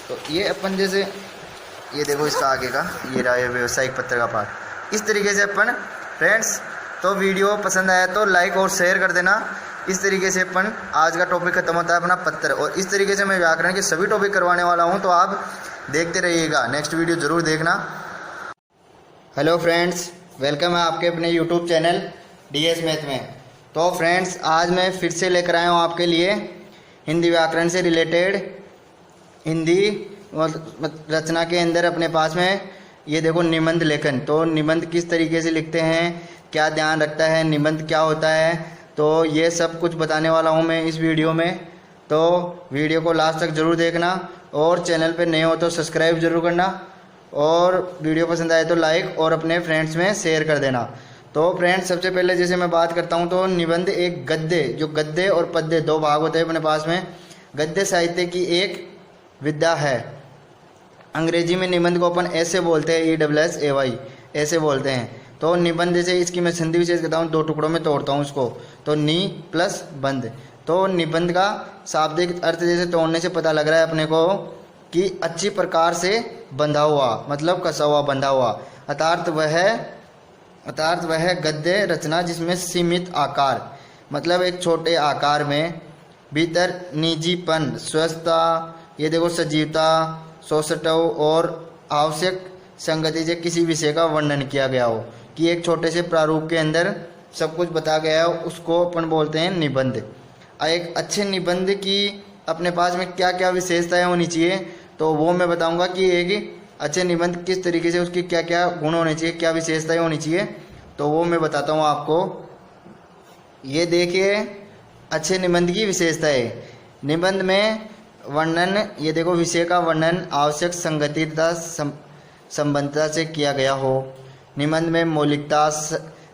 Speaker 1: तो ये अपन जैसे ये देखो इसका आगे का ये रहा है व्यावसायिक पत्र का पार्ट। इस तरीके से अपन फ्रेंड्स, तो वीडियो पसंद आया तो लाइक और शेयर कर देना। इस तरीके से अपन आज का टॉपिक खत्म होता है अपना पत्र। और इस तरीके से मैं व्याकरण के सभी टॉपिक करवाने वाला हूँ, तो आप देखते रहिएगा, नेक्स्ट वीडियो ज़रूर देखना। हेलो फ्रेंड्स, वेलकम है आपके अपने यूट्यूब चैनल DS मैथ में। तो फ्रेंड्स आज मैं फिर से लेकर आया हूँ आपके लिए हिंदी व्याकरण से रिलेटेड हिंदी रचना के अंदर अपने पास में ये देखो निबंध लेखन। तो निबंध किस तरीके से लिखते हैं, क्या ध्यान रखता है, निबंध क्या होता है, तो ये सब कुछ बताने वाला हूँ मैं इस वीडियो में। तो वीडियो को लास्ट तक ज़रूर देखना और चैनल पे नए हो तो सब्सक्राइब जरूर करना और वीडियो पसंद आए तो लाइक और अपने फ्रेंड्स में शेयर कर देना। तो फ्रेंड्स सबसे पहले जैसे मैं बात करता हूँ तो निबंध एक गद्य, जो गद्य और पद्य दो भाग होते हैं अपने पास में। गद्य साहित्य की एक विधा है। अंग्रेजी में निबंध को अपन ऐसे बोलते हैं, ESSAY ऐसे बोलते हैं। तो निबंध जैसे इसकी मैं संधि विशेष कहता हूँ, दो टुकड़ों में तोड़ता हूँ उसको, तो नी प्लस बंध। तो निबंध का शाब्दिक अर्थ जैसे तोड़ने से पता लग रहा है अपने को कि अच्छी प्रकार से बंधा हुआ, मतलब कसा हुआ, बंधा हुआ। अर्थात वह गद्य रचना जिसमें सीमित आकार, मतलब एक छोटे आकार में भीतर निजीपन, स्वस्थता, ये देखो सजीवता, सौष्ठव और आवश्यक संगति से किसी विषय का वर्णन किया गया हो, कि एक छोटे से प्रारूप के अंदर सब कुछ बताया गया हो, उसको अपन बोलते हैं निबंध। एक अच्छे निबंध की अपने पास में क्या क्या विशेषताएं होनी चाहिए, तो वो मैं बताऊंगा कि एक अच्छे निबंध किस तरीके से, उसकी क्या क्या गुण होने चाहिए, क्या विशेषताएं होनी चाहिए, तो वो मैं बताता हूँ आपको। ये देखिए अच्छे निबंध की विशेषताएं। निबंध में वर्णन, ये देखो विषय का वर्णन आवश्यक संगति तथा संबंधता से किया गया हो। निबंध में मौलिकता,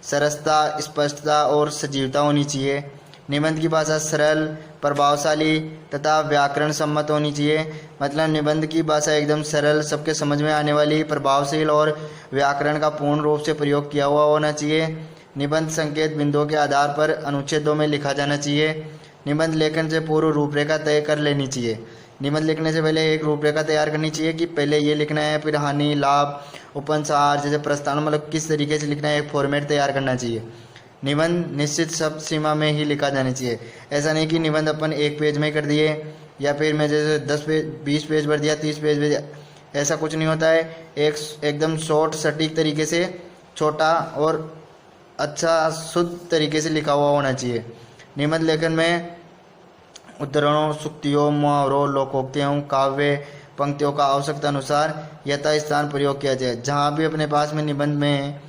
Speaker 1: सरसता, स्पष्टता और सजीवता होनी चाहिए। निबंध की भाषा सरल, प्रभावशाली तथा व्याकरण सम्मत होनी चाहिए। मतलब निबंध की भाषा एकदम सरल, सबके समझ में आने वाली, प्रभावशील और व्याकरण का पूर्ण रूप से प्रयोग किया हुआ होना चाहिए। निबंध संकेत बिंदुओं के आधार पर अनुच्छेदों में लिखा जाना चाहिए। निबंध लेखन से पूर्व रूपरेखा तय कर लेनी चाहिए। निबंध लिखने से पहले एक रूपरेखा तैयार करनी चाहिए कि पहले ये लिखना है, फिर हानि, लाभ, उपन्यास जैसे प्रस्तावना, मतलब किस तरीके से लिखना है, एक फॉर्मेट तैयार करना चाहिए। निबंध निश्चित शब्द सीमा में ही लिखा जाना चाहिए। ऐसा नहीं कि निबंध अपन एक पेज में कर दिए या फिर मैं जैसे 10 पेज 20 पेज भर दिया, 30 पेज भर दिया, ऐसा कुछ नहीं होता है। एकदम शॉर्ट सटीक तरीके से छोटा और अच्छा शुद्ध तरीके से लिखा हुआ होना चाहिए। निबंध लेखन में उद्धरणों, सूक्तियों, मुहावरों, लोकोक्तियों, काव्य पंक्तियों का आवश्यकता अनुसार यथास्थान प्रयोग किया जाए। जहाँ भी अपने पास में निबंध में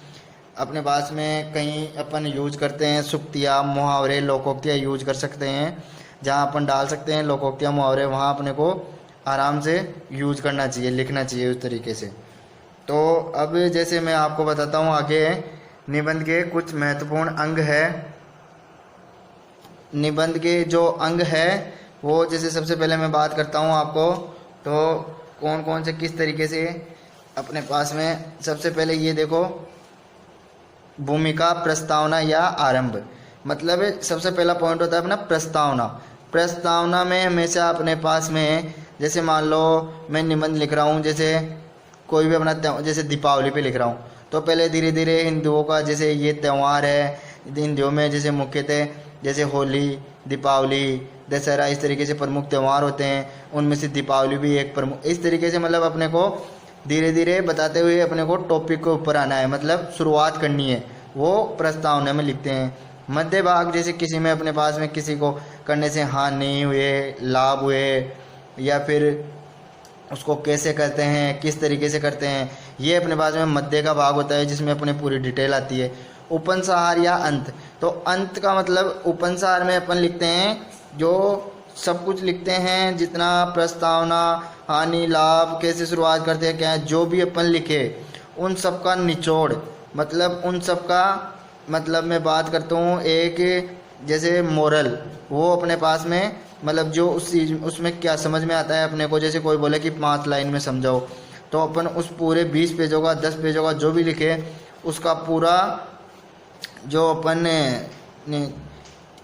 Speaker 1: अपने पास में कहीं अपन यूज करते हैं सूक्तियाँ, मुहावरे, लोकोक्तियाँ यूज कर सकते हैं। जहाँ अपन डाल सकते हैं लोकोक्तियाँ, मुहावरे, वहाँ अपने को आराम से यूज करना चाहिए, लिखना चाहिए उस तरीके से। तो अब जैसे मैं आपको बताता हूँ आगे निबंध के कुछ महत्वपूर्ण अंग है। निबंध के जो अंग है वो जैसे सबसे पहले मैं बात करता हूँ आपको, तो कौन कौन से किस तरीके से अपने पास में। सबसे पहले ये देखो, भूमिका, प्रस्तावना या आरंभ। मतलब सबसे पहला पॉइंट होता है अपना प्रस्तावना। प्रस्तावना में हमेशा अपने पास में जैसे मान लो मैं निबंध लिख रहा हूँ, जैसे कोई भी अपना जैसे दीपावली पे लिख रहा हूँ, तो पहले धीरे धीरे हिंदुओं का जैसे ये त्यौहार है, हिंदुओं में जैसे मुख्यतः जैसे होली, दीपावली, दशहरा, इस तरीके से प्रमुख त्यौहार होते हैं। उनमें से दीपावली भी एक प्रमुख। इस तरीके से मतलब अपने को धीरे धीरे बताते हुए अपने को टॉपिक के ऊपर आना है, मतलब शुरुआत करनी है, वो प्रस्तावना में लिखते हैं। मध्य भाग जैसे किसी में अपने पास में किसी को करने से हानि हुए, लाभ हुए, या फिर उसको कैसे करते हैं, किस तरीके से करते हैं, ये अपने पास में मध्य का भाग होता है जिसमें अपने पूरी डिटेल आती है। उपसंहार या अंत, तो अंत का मतलब उपसंहार में अपन लिखते हैं जो सब कुछ लिखते हैं, जितना प्रस्तावना, हानि, लाभ, कैसे शुरुआत करते हैं, क्या है, जो भी अपन लिखे उन सब का निचोड़, मतलब उन सब का मतलब मैं बात करता हूँ एक जैसे मोरल, वो अपने पास में मतलब जो उस चीज उसमें क्या समझ में आता है अपने को। जैसे कोई बोले कि 5 लाइन में समझाओ, तो अपन उस पूरे 20 पेजों का, 10 पेजों का जो भी लिखे उसका पूरा जो अपन ने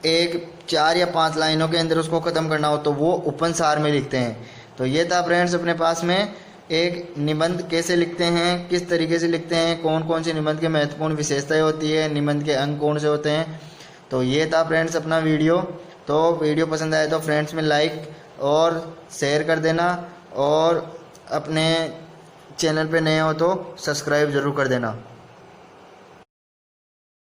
Speaker 1: एक 4 या 5 लाइनों के अंदर उसको ख़त्म करना हो, तो वो उपसंहार में लिखते हैं। तो ये था फ्रेंड्स अपने पास में एक निबंध कैसे लिखते हैं, किस तरीके से लिखते हैं, कौन कौन से निबंध के महत्वपूर्ण विशेषताएं होती है, निबंध के अंग कौन से होते हैं। तो ये था फ्रेंड्स अपना वीडियो। तो वीडियो पसंद आए तो फ्रेंड्स में लाइक और शेयर कर देना, और अपने चैनल पे नए हो तो सब्सक्राइब ज़रूर कर देना।